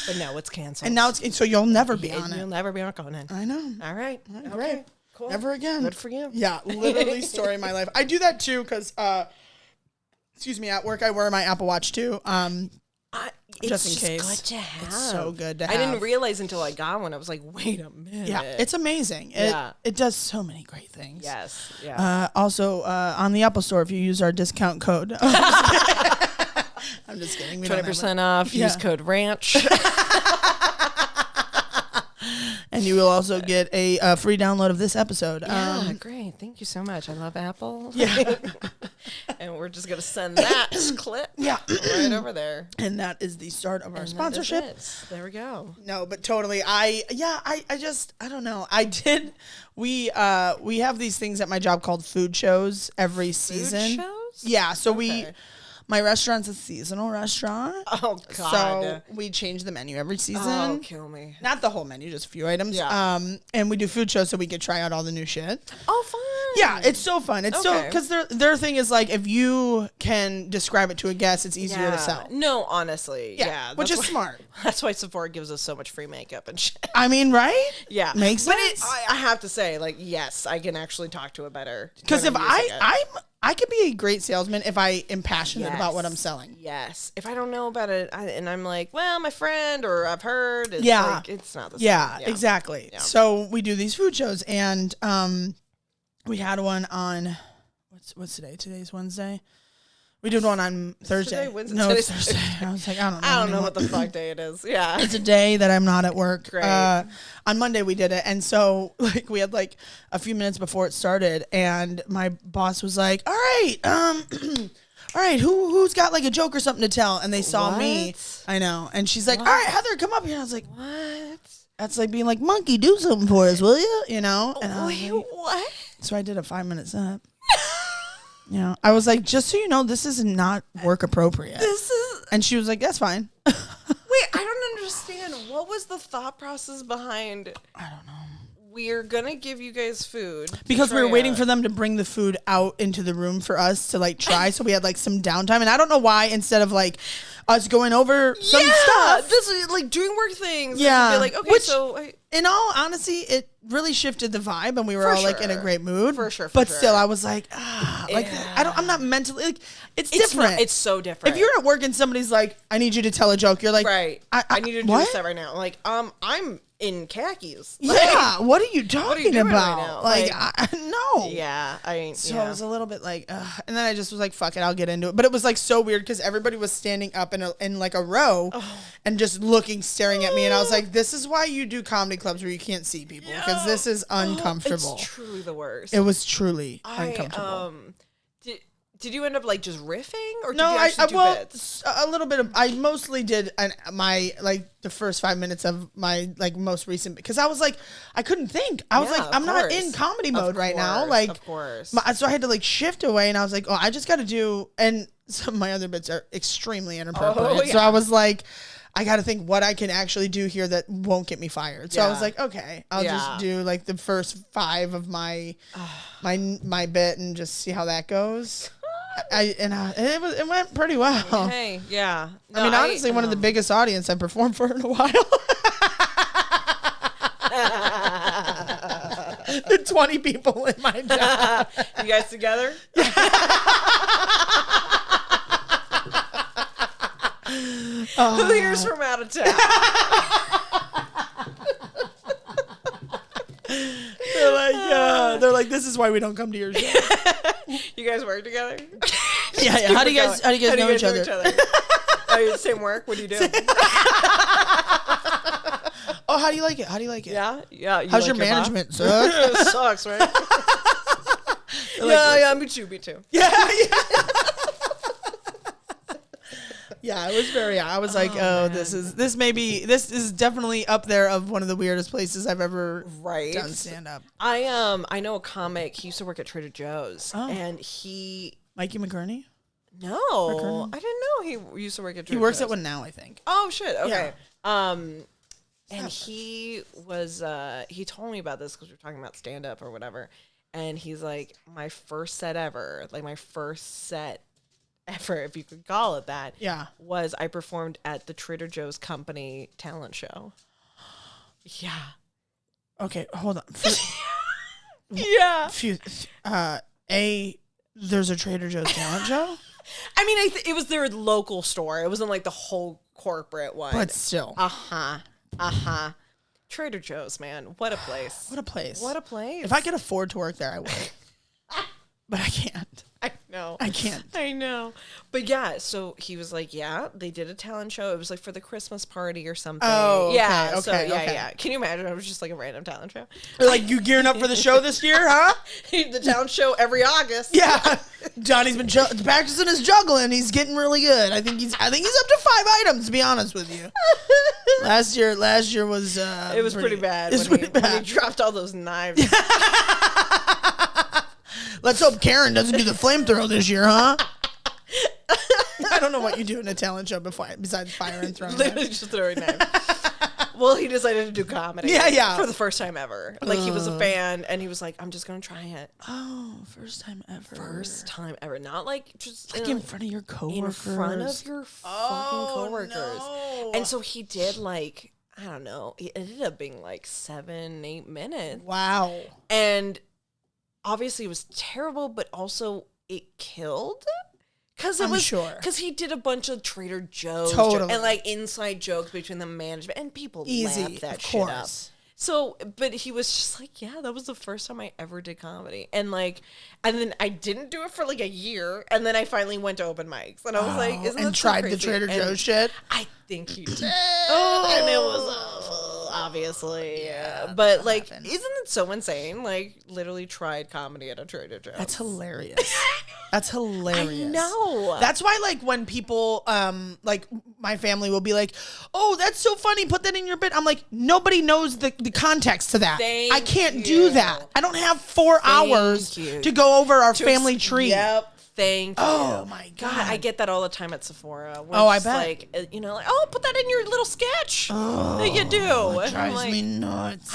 But now it's canceled. And now it's so you'll never be on it. You'll never be on Conan. I know. All right. Great. Okay. Cool. Never again. Good for you. Yeah, literally story of my life. I do that too because, excuse me, at work I wear my Apple Watch too. Just in case. Good to have. It's so good to have. I didn't realize until I got one. I was like, wait a minute. Yeah, it's amazing. It does so many great things. Yes. Yeah. Also, on the Apple Store, if you use our discount code, I'm just kidding. 20% off. Yeah. Use code RANCH. And you will also get a free download of this episode. Yeah, great. Thank you so much. I love Apple. Yeah. And we're just going to send that clip right over there. And that is the start of our sponsorship. There we go. No, but totally. I don't know. We have these things at my job called food shows every season. Food shows? Yeah. So my restaurant's a seasonal restaurant. Oh, God. So we change the menu every season. Oh, kill me. Not the whole menu, just a few items. Yeah. And we do food shows so we could try out all the new shit. Oh, fun. Yeah, it's so fun. It's so, because their thing is like, if you can describe it to a guest, it's easier to sell. No, honestly. Yeah. Which is smart. That's why Sephora gives us so much free makeup and shit. I mean, right? Yeah. Makes but sense. I have to say, like, yes, I can actually talk to it better. Because if I could be a great salesman if I am passionate about what I'm selling. Yes. If I don't know about it and I'm like, well, my friend or I've heard, it's like, it's not the same. Yeah, exactly. Yeah. So we do these food shows, and we had one on, what's today? Today's Wednesday. We did one on Thursday. Wednesday? No, it's Thursday. I was like, I don't know. What the fuck day it is. Yeah. It's a day that I'm not at work. Great. On Monday we did it. And so like we had like a few minutes before it started, and my boss was like, all right, all right, who's got like a joke or something to tell? And they saw me. I know. And she's like, all right, Heather, come up here. And I was like, what? That's like being like, monkey, do something for us, will you? You know? And I was like, what? So I did a 5-minute set. Yeah, I was like, just so you know, this is not work appropriate. And she was like, that's fine. Wait, I don't understand. What was the thought process behind? I don't know. We're gonna give you guys food because we were waiting for them to bring the food out into the room for us to like try. So we had like some downtime, and I don't know why instead of like us going over some stuff, this is like doing work things. Yeah, be like, okay, in all honesty, it really shifted the vibe, and we were all like in a great mood. For sure. But still, I was like, I'm not mentally like. It's different. It's so different. If you're at work and somebody's like, I need you to tell a joke, you're like, right. I need to do this right now. Like, I'm in khakis. Like, yeah. What are you talking about? Right now? Like, no. Yeah. So I was a little bit like, and then I just was like, fuck it, I'll get into it. But it was like so weird because everybody was standing up in like a row and just looking, staring at me. And I was like, this is why you do comedy clubs where you can't see people, because this is uncomfortable. It's truly the worst. It was truly uncomfortable. Did you end up like just riffing, or did no? you actually do bits? A little bit of. I mostly did my like the first 5 minutes of my like most recent, because I was like, I couldn't think. I was like, I'm not in comedy mode right now. Like, of course. So I had to like shift away, and I was like, oh, I just got to do. And some of my other bits are extremely inappropriate. So I was like, I got to think what I can actually do here that won't get me fired. So I was like, okay, I'll just do like the first 5 of my my bit and just see how that goes. It went pretty well. Hey, yeah. No, I mean, honestly, one of the biggest audience I've performed for in a while. The 20 people in my job. You guys together? Who here's from out of town? They're like, this is why we don't come to your show. You guys work together? Yeah. How do you guys know each other? Oh, you same work? What do you do? Oh, how do you like it? Yeah. How's your management, sir? It sucks, right? Yeah, me too. Yeah. Yeah, it was very. I was like, oh, this is definitely up there of one of the weirdest places I've ever done stand up. I know a comic. He used to work at Trader Joe's, and Mikey McCurney. No, I didn't know he used to work at Trader Joe's. He works at one now, I think. Oh shit. Okay. Yeah. And he was he told me about this because we were talking about stand up or whatever, and he's like, my first set ever, if you could call it that, was I performed at the Trader Joe's company talent show. Yeah. Okay, hold on. There's a Trader Joe's talent show? I mean, it was their local store. It wasn't like the whole corporate one. But still. Trader Joe's, man. What a place. What a place. What a place. If I could afford to work there, I would. But I can't. I know. I can't. I know. But yeah, so he was like, yeah, they did a talent show. It was like for the Christmas party or something. Oh, okay, yeah. Okay. Yeah. Can you imagine? It was just like a random talent show. Or like, you gearing up for the show this year, huh? The talent show every August. Yeah. Johnny's been practicing his juggling. He's getting really good. I think he's up to 5 items, to be honest with you. Last year was it was pretty bad. When he dropped all those knives. Let's hope Karen doesn't do the flamethrower this year, huh? I don't know what you do in a talent show besides fire and throwing. Literally just throwing knives. Well, he decided to do comedy. Yeah. For the first time ever. Like, he was a fan, and he was like, I'm just going to try it. Oh, first time ever. First time ever. Not like just... Like in front of your coworkers. In front of your fucking coworkers. No. And so he did like, I don't know, it ended up being like 7-8 minutes. Wow. And obviously it was terrible, but also it killed. Because he did a bunch of Trader Joe's and like inside jokes between the management, and people laughed that shit up. So, but he was just like, yeah, that was the first time I ever did comedy. And then I didn't do it for like a year. And then I finally went to open mics. And I was like, isn't that and tried the Trader Joe's shit? I think he did. And it was awful, obviously. Yeah. But like, isn't it so insane? Like, literally tried comedy at a Trader Joe's. That's hilarious. That's hilarious. I know. That's why, like, when people, like, my family will be like, oh, that's so funny, put that in your bit. I'm like, nobody knows the context to that. I can't do that. I don't have 4 hours to go over our family tree. Yep. Thank you. Oh my God. I get that all the time at Sephora. I bet. Like, like, oh, put that in your little sketch that you do. It drives me nuts.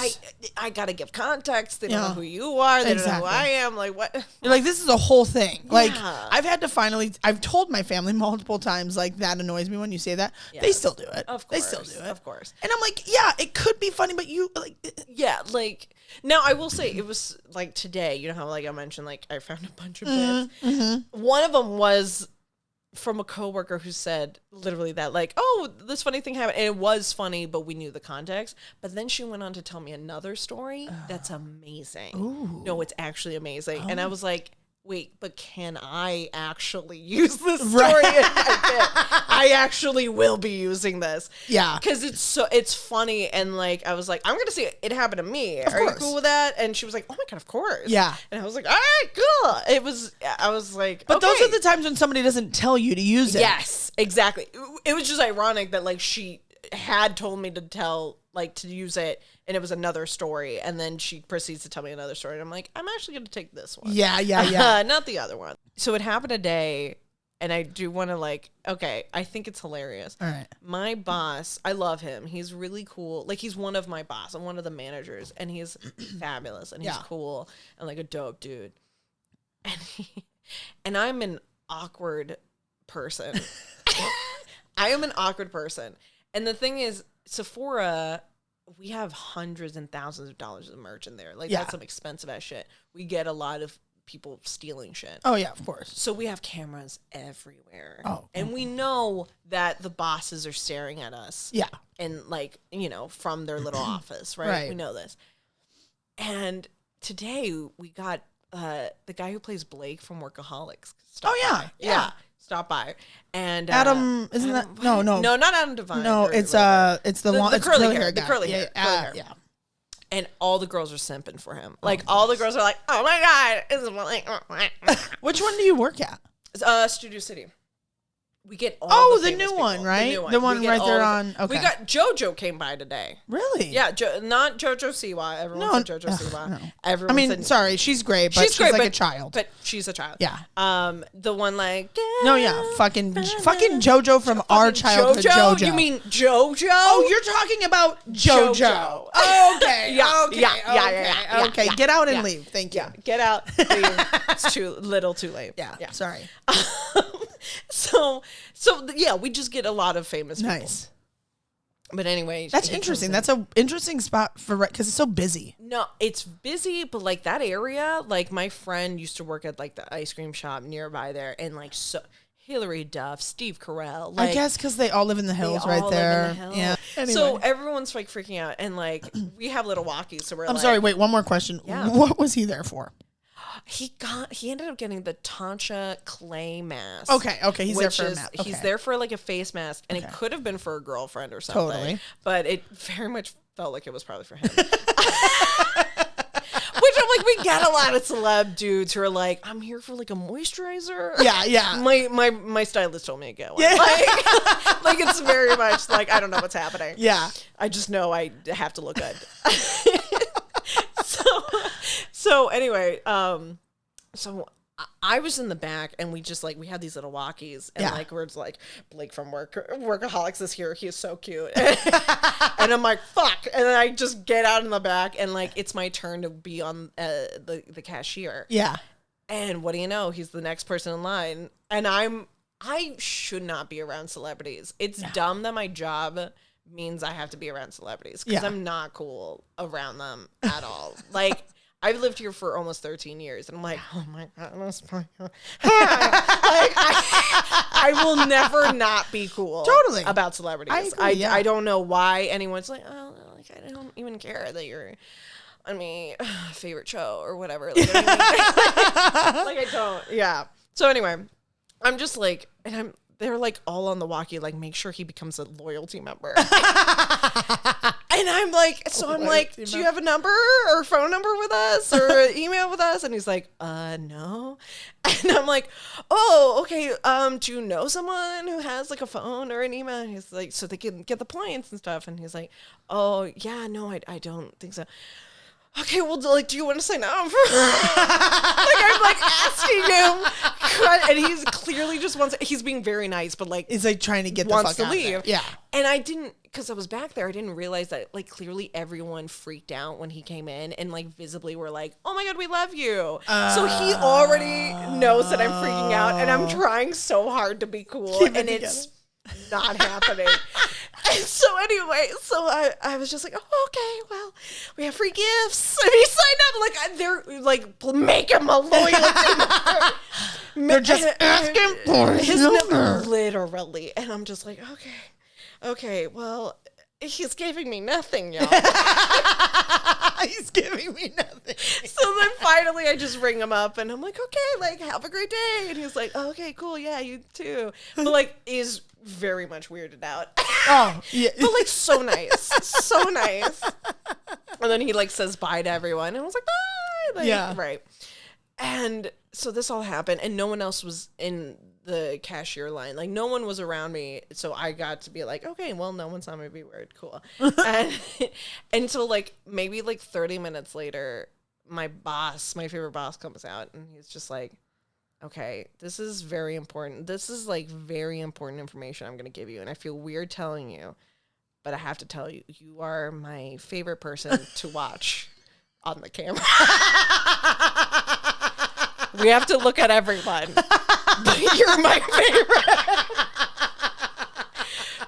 I gotta give context. They don't know who you are. They don't know who I am. Like, what? You're like, this is a whole thing. Like, I've told my family multiple times, like, that annoys me when you say that. Yes. They still do it. Of course. They still do it. Of course. And I'm like, yeah, it could be funny, but you, like. Yeah, like, now I will say, it was, like, today, you know how, like, I mentioned, like, I found a bunch of bits. Mm-hmm. One of them was from a coworker who said literally that, like, oh, this funny thing happened. And it was funny, but we knew the context. But then she went on to tell me another story that's amazing. Ooh. No, it's actually amazing. And I was like, wait, but can I actually use this story in my bit? I actually will be using this. Yeah. Because it's funny. And like, I was like, I'm going to see it happen to me. Are you cool with that? And she was like, oh my God, of course. Yeah. And I was like, all right, cool. I was like, but okay. those are the times when somebody doesn't tell you to use it. Yes, exactly. It was just ironic that like she had told me to use it, and it was another story, and then she proceeds to tell me another story, and I'm like, I'm actually going to take this one. Yeah. Not the other one. So it happened today, and I do want to I think it's hilarious. All right. My boss, I love him. He's really cool. Like, he's one of my boss. I'm one of the managers, and he's fabulous, and he's cool, and like a dope dude. And I'm an awkward person. I am an awkward person. And the thing is, Sephora, we have hundreds and thousands of dollars of merch in there. Like, that's some expensive ass shit. We get a lot of people stealing shit. Oh, yeah, of course. So we have cameras everywhere. Oh. And we know that the bosses are staring at us. Yeah. And, like, from their little office, right? Right. We know this. And today we got the guy who plays Blake from Workaholics. Yeah. Stop by. And Adam, isn't that? No, not Adam Devine. No, it's the curly hair. The guy. curly hair. Yeah. And all the girls are simping for him. Like, all the girls are like, oh my God. It's like, Which one do you work at? Studio City. We get all the new famous one, people. right? The new one. The one We get right there all on. Okay. We got JoJo came by today. Really? Yeah, not JoJo Siwa. Everyone said JoJo Siwa. No. Everyone said, sorry, she's great, but she's like a child. But she's a child. Yeah. The one like fucking JoJo from our childhood. JoJo. You mean JoJo? Oh, you're talking about JoJo. Okay. Yeah. Okay. Get out and leave. Thank you. Yeah, get out. Leave. It's too late. Yeah. Sorry. So we just get a lot of famous people. Nice. But anyway, that's interesting. That's an interesting spot for because it's so busy. No, it's busy, but like that area, like my friend used to work at like the ice cream shop nearby there, and like so Hillary Duff, Steve Carell. Like, I guess because they all live in the hills right there. Yeah. Anyway. So everyone's like freaking out, and like we have little walkies, so we're. I'm sorry. Wait, one more question. Yeah. What was he there for? He ended up getting the Tancha clay mask. Okay, he's there for a mask. Okay. He's there for like a face mask, and it could have been for a girlfriend or something. Totally. But it very much felt like it was probably for him. Which I'm like, we get a lot of celeb dudes who are like, I'm here for like a moisturizer. Yeah. My stylist told me to get one. Yeah. Like it's very much like I don't know what's happening. Yeah. I just know I have to look good. So anyway, so I was in the back, and we just like we had these little walkies, and like we're just like Blake from Workaholics is here. He is so cute, and I'm like fuck, and then I just get out in the back, and like it's my turn to be on the cashier. Yeah. And what do you know? He's the next person in line, and I should not be around celebrities. It's dumb that my job means I have to be around celebrities because I'm not cool around them at all. Like. I've lived here for almost 13 years, and I'm like, oh my God, I will never not be cool about celebrities. I don't know why anyone's like, oh, like I don't even care that you're on me favorite show or whatever. Like, I don't. Yeah. So anyway, I'm just like, and they're like all on the walkie, like make sure he becomes a loyalty member. And I'm like, do you have a number or phone number with us or email with us? And he's like, no. And I'm like, oh, okay. Do you know someone who has like a phone or an email? And he's like, so they can get the points and stuff. And he's like, oh yeah, no, I don't think so. Okay, well, like, do you want to sign up for? Like, I'm like asking him, and he's clearly just he's being very nice, but like, he's like trying to get the fuck wants to out leave. Of there. Yeah, and I didn't, because I was back there, I didn't realize that like clearly everyone freaked out when he came in, and like visibly were like, "Oh my God, we love you." So he already knows that I'm freaking out, and I'm trying so hard to be cool, and it's not happening. And so anyway, I was just like, oh, okay, well, we have free gifts. And he signed up. Like, they're like, make him a loyalty member. They're just asking for his number. Literally. And I'm just like, okay, well, he's giving me nothing, y'all. He's giving me nothing. So then finally I just ring him up, and I'm like, okay, like, have a great day. And he's like, oh, okay, cool, yeah, you too. But like, is very much weirded out. Oh, yeah. But like, so nice. So nice. And then he like says bye to everyone, and I was like, bye. Like, yeah. Right. And so this all happened, and no one else was in the cashier line. Like, no one was around me, so I got to be like, okay, well, no one saw me be weird. Cool. And so like maybe like 30 minutes later, my favorite boss comes out, and he's just like, okay, this is very important. This is like very important information I'm going to give you, and I feel weird telling you, but I have to tell you, you are my favorite person to watch on the camera. We have to look at everyone, but you're my favorite.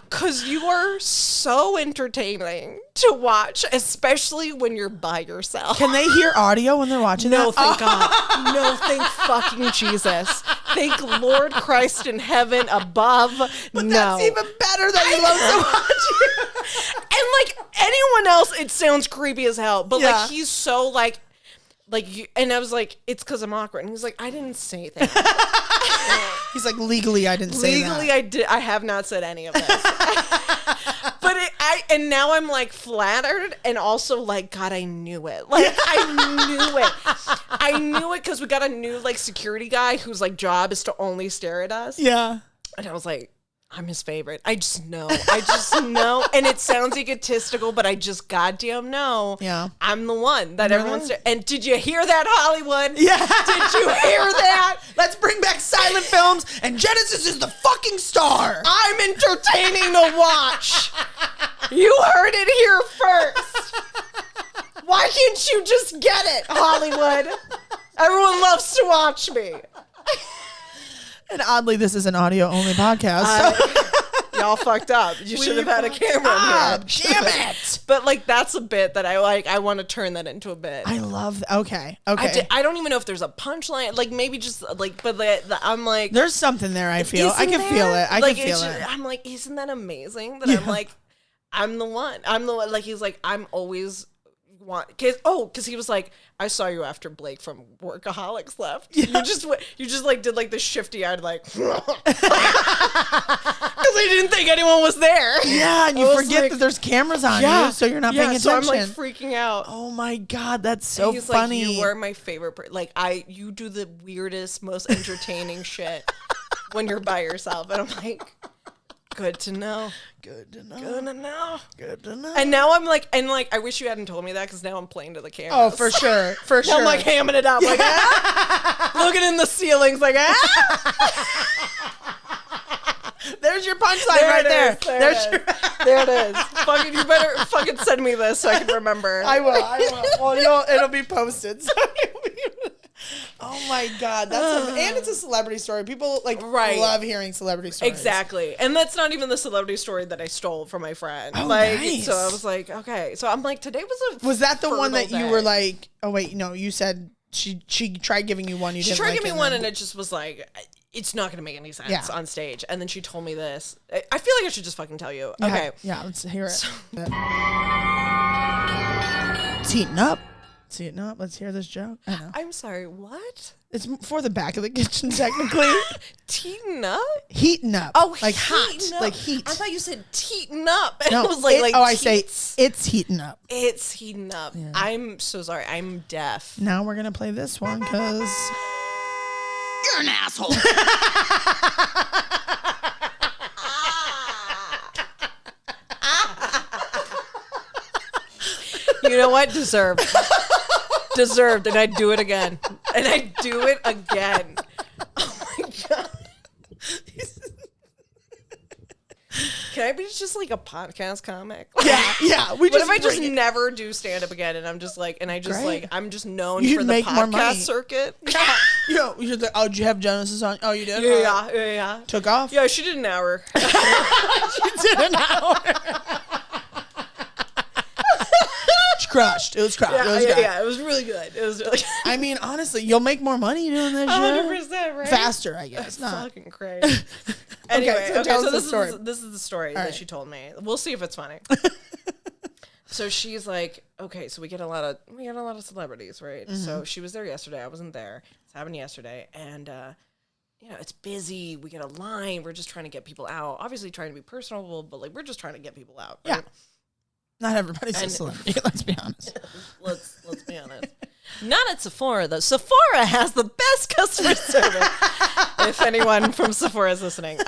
Because you are so entertaining to watch, especially when you're by yourself. Can they hear audio when they're watching No, that? thank God. No, thank fucking Jesus. Thank Lord Christ in heaven above. But no. that's even better that he loves to watch you. And like anyone else, it sounds creepy as hell. But Yeah. like he's so like you, and I was like, it's because I'm awkward. And he's like, I didn't say that. He's like, legally, I didn't say that. Legally, I have not said any of this. But and now I'm like flattered, and also like, God, I knew it. Like I knew it because we got a new like security guy whose like job is to only stare at us. Yeah. And I was like, I'm his favorite. I just know. And it sounds egotistical, but I just goddamn know. Yeah. I'm the one that everyone's. And did you hear that, Hollywood? Yeah. Did you hear that? Let's bring back silent films, and Genesis is the fucking star. I'm entertaining to watch. You heard it here first. Why can't you just get it, Hollywood? Everyone loves to watch me. And oddly, this is an audio-only podcast. Y'all fucked up. You should have had a camera in here. Damn it! But like, that's a bit that I like. I want to turn that into a bit. I love. Okay. I don't even know if there's a punchline. Like maybe just like, but I'm like, there's something there. I feel. I can feel it. I can feel it. I'm like, isn't that amazing? That I'm like, I'm the one. I'm the one. Like he's like, I'm always. Because he was like, I saw you after Blake from Workaholics left. Yeah. You just like did like the shifty eyed like, because I didn't think anyone was there. Yeah, and you forget like, that there's cameras on you, so you're not paying attention. So I'm like freaking out. Oh my god, that's so he's funny. Like, you were my favorite. Like you do the weirdest, most entertaining shit when you're by yourself, and I'm like. Good to know. Good to know. Good to know. Good to know. And now I'm like, I wish you hadn't told me that because now I'm playing to the camera. Oh, for sure. For sure. I'm like hamming it up. Like, looking in the ceilings like, There's your punchline right there. There it is. Fucking, you better fucking send me this so I can remember. I will. Well, it'll be posted. So oh my god, that's and it's a celebrity story. People love hearing celebrity stories. Exactly, and that's not even the celebrity story that I stole from my friend. Oh, nice. So I was like, okay. So I'm like, today was that the one that you were like? Oh wait, no, you said she tried giving you one. She tried giving me one, and it just was like, it's not going to make any sense on stage. And then she told me this. I feel like I should just fucking tell you. Okay, yeah, let's hear it. It's heating up. Let's hear this joke. I know. I'm sorry, what? It's for the back of the kitchen, technically. Teeting up? Heating up. Oh, like hot. Up. Like heat. I thought you said teeting up. No, it was like I say it's heating up. It's heating up. Yeah. I'm so sorry. I'm deaf. Now we're going to play this one because... You're an asshole. You know what? Deserved, and I'd do it again. Oh my god! Can I be just like a podcast comic? Yeah. What if I just never do stand up again, and I'm just like, I'm just known for the podcast circuit? Yeah. You're like, oh, did you have Genesis on? Oh, you did? Yeah. Took off? Yeah, she did an hour. She did an hour. Crushed. It was crushed. Yeah, it was really good. I mean, honestly, you'll make more money doing this 100%, right? Faster, I guess. That's fucking crazy. Anyway, so this is the story that she told me. We'll see if it's funny. So she's like, okay, so we get a lot of celebrities, right? Mm-hmm. So she was there yesterday. I wasn't there. It's happened yesterday, and it's busy. We get a line. We're just trying to get people out. Obviously, trying to be personable, but like we're just trying to get people out. Right? Yeah. Not everybody's a celebrity, let's be honest. Let's be honest. Not at Sephora, though. Sephora has the best customer service. If anyone from Sephora is listening.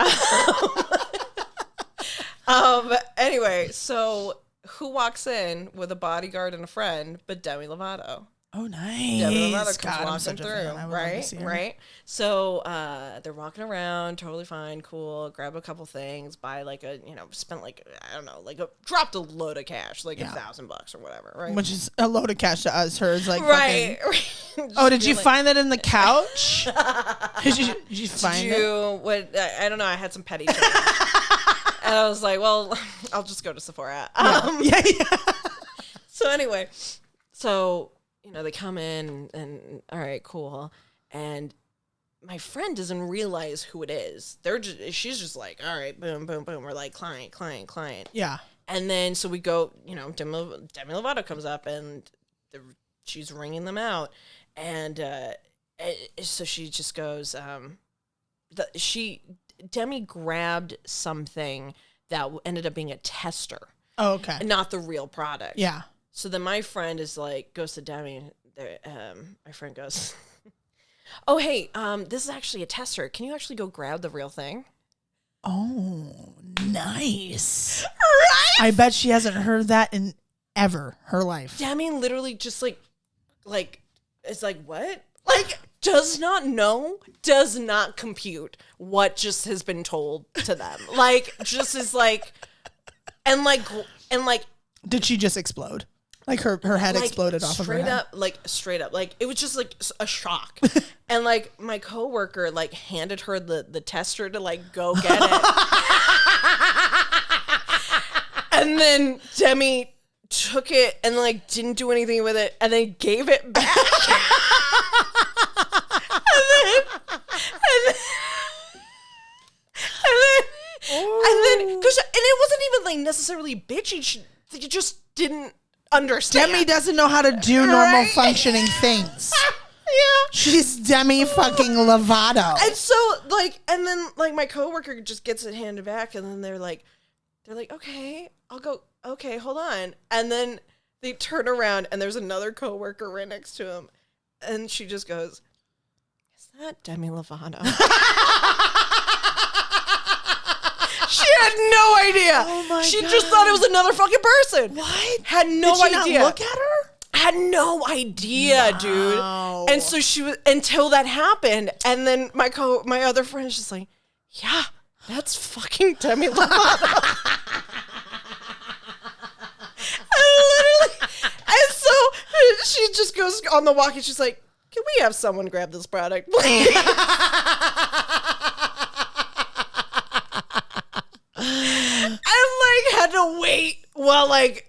Anyway, so who walks in with a bodyguard and a friend but Demi Lovato? Oh, nice. Demi Lovato comes walking through, right? So they're walking around, totally fine, cool. Grab a couple things, buy like spent like I don't know, dropped a load of cash, like $1,000 or whatever, right? Which is a load of cash to us. Hers like right. Oh, did you find that in the couch? did you find it? What? I don't know. I had some petty change, and I was like, well, I'll just go to Sephora. Yeah. So anyway, they come in and all right, cool. And my friend doesn't realize who it is. She's just like, all right, boom, boom, boom. We're like, client. Yeah. And then, so we go, Demi Lovato comes up and she's ringing them out. And so she just goes, Demi grabbed something that ended up being a tester. Oh, okay. And not the real product. Yeah. So then my friend goes to Demi. My friend goes, oh, hey, this is actually a tester. Can you actually go grab the real thing? Oh, nice. Right? I bet she hasn't heard that in ever her life. Demi literally just like, it's like, what? Like, does not know, does not compute what just has been told to them. Like, just is like, and like, did she just explode? Like her head like, exploded off of her head? Straight up. Like, it was just like a shock. And like my coworker like handed her the tester to like go get it. And then Demi took it and like didn't do anything with it and then gave it back. And then, because it wasn't even like necessarily bitchy. She just didn't understand. Demi doesn't know how to do normal functioning things. Yeah, she's Demi fucking Lovato. And so like, and then like my coworker just gets it handed back, and then they're like, okay, I'll go. Okay, hold on. And then they turn around, and there's another coworker right next to him, and she just goes, "Is that Demi Lovato?" She had no idea. Oh my she God. just thought it was another fucking person. What? Had no Did she idea. not look at her? Had no idea, dude. And so she was until that happened, and then my other friend is just like, yeah, that's fucking Demi Lovato. And so she just goes on the walk and she's like, can we have someone grab this product, please? Had to wait while wait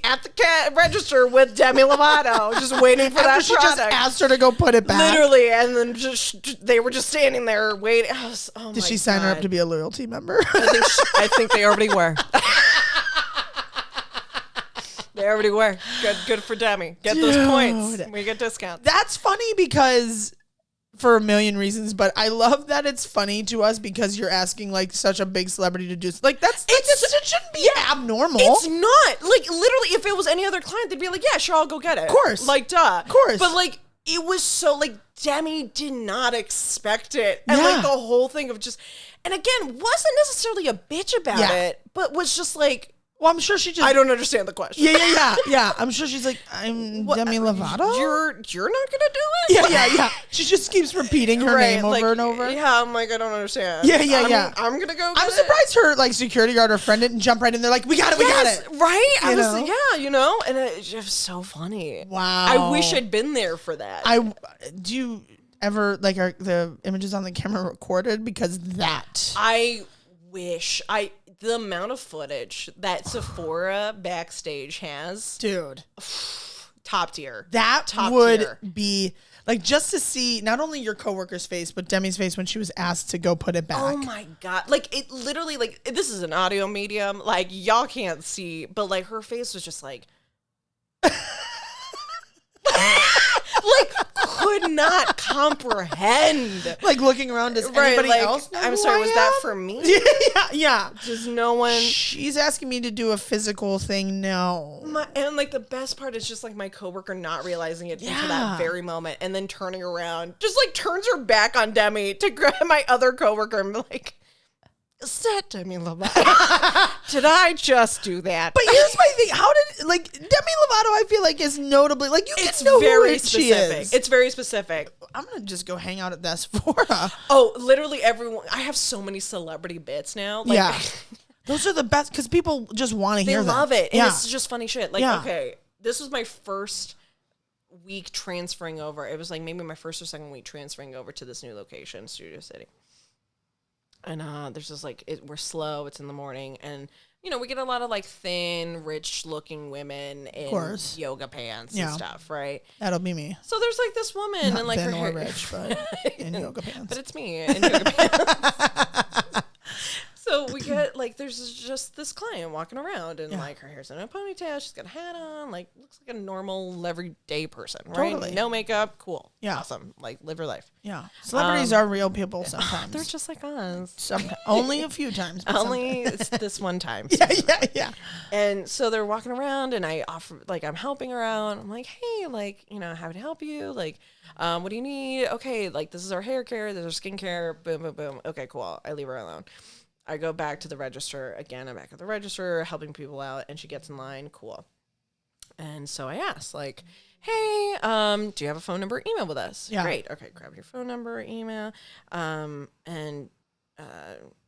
at the register with Demi Lovato, just waiting for that she product. just asked her to go put it back. Literally, and then they were just standing there waiting. Did she sign her up to be a loyalty member? I think they already were. They already were. Good for Demi. Get those points. We get discounts. That's funny because for a million reasons, but I love that it's funny to us because you're asking like such a big celebrity to do like it shouldn't be abnormal. It's not. Like literally, if it was any other client, they'd be like, yeah, sure, I'll go get it. Of course. Like, duh. Of course. But like it was so like Demi did not expect it. And like the whole thing of just, and again, wasn't necessarily a bitch about it, but was just like, well, I'm sure she just, I don't understand the question. Yeah. I'm sure she's like, I'm Demi Lovato. You're not gonna do it? Yeah. She just keeps repeating her name over and over. Yeah, I'm like, I don't understand. Yeah. I'm gonna go. I'm surprised her like security guard or friend didn't jump right in there like, we got it. Right? And it was so funny. Wow. I wish I'd been there for that. Do you ever like are the images on the camera recorded? Because that I wish the amount of footage that Sephora backstage has, dude, top tier. That top would tier. be like just to see not only your coworker's face but Demi's face when she was asked to go put it back. Oh my God. Like it literally, like this is an audio medium, like y'all can't see, but like her face was just like like could not comprehend. Like looking around, does anybody else know I'm who sorry, I was am? that for me? Yeah. Does no one? She's asking me to do a physical thing. No. And like the best part is just like my coworker not realizing it until that very moment, and then turning around, just like turns her back on Demi to grab my other coworker and be like, "Is that Demi Lovato? Did I just do that?" But here's my thing: how did like Demi Lovato? I feel like is notably like you can know who she is. It's very specific. I'm gonna just go hang out at the Sephora. Oh, literally everyone. I have so many celebrity bits now. Like, yeah. Those are the best because people just want to hear them. They love it. And it's just funny shit. Like, Yeah. okay, this was my first week transferring over. It was like maybe my first or second week transferring over to this new location, Studio City. And there's just like, we're slow. It's in the morning. And, you know, we get a lot of like thin, rich looking women in yoga pants and stuff, right? That'll be me. So there's like this woman Not and like thin her or hair. rich, but in yoga pants. But it's me in yoga pants. So we get like, there's just this client walking around, and like, her hair's in a ponytail, she's got a hat on, like, looks like a normal everyday person, right? Totally. No makeup, cool, Yeah, awesome, like, live her life. Yeah, celebrities are real people sometimes. They're just like us. Sometimes, only a few times. But Only it's this one time. Yeah. And so they're walking around, and I offer, like, I'm helping her out. I'm like, hey, like, happy to help you. Like, what do you need? Okay, like, this is our hair care, this is our skincare. Boom, boom, boom. Okay, cool. I leave her alone. I go back to the register. Again, I'm back at the register, helping people out, and she gets in line. Cool. And so I asked, like, hey, do you have a phone number, email with us? Yeah. Great. Okay, grab your phone number, email. And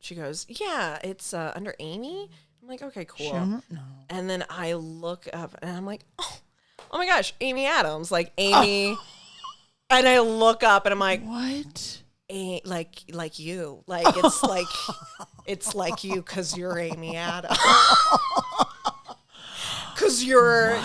she goes, yeah, it's under Amy. I'm like, okay, cool. No. And then I look up, and I'm like, oh my gosh, Amy Adams, like Amy. And I look up, and I'm like, What? Like you, like it's like you, because you're Amy Adams. Because you're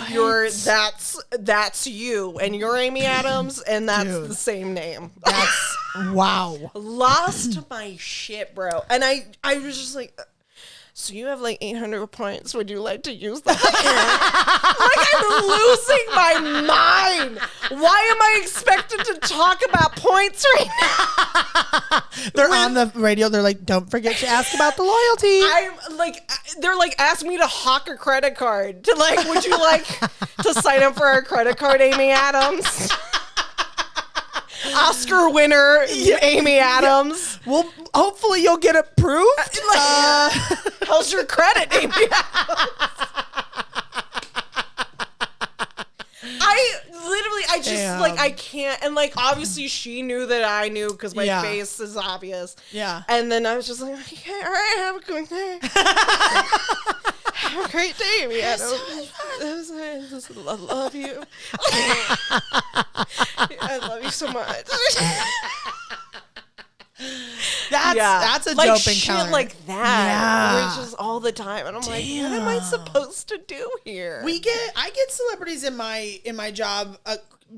that's you, and you're Amy Adams, and that's the same name. That's wow. Lost my shit, bro. And I was just like, so you have like 800 points. Would you like to use that? Like, I'm losing my mind. Why am I expected to talk about points right now? They're on the radio. They're like, don't forget to ask about the loyalty. I'm like, they're like, asking me to hawk a credit card. To like, would you like to sign up for our credit card, Amy Adams? Oscar winner, Amy Adams. Well, hopefully you'll get approved. How's your credit, Amy Adams? I can't. And like, obviously she knew that I knew, because my face is obvious. Yeah. And then I was just like, okay, all right, have a good day. Have a great day, Amy Adams. I love you. I love you so much. That's a like dope shit encounter. like that. Yeah. Which is all the time, and I'm like, what am I supposed to do here? I get celebrities in my job a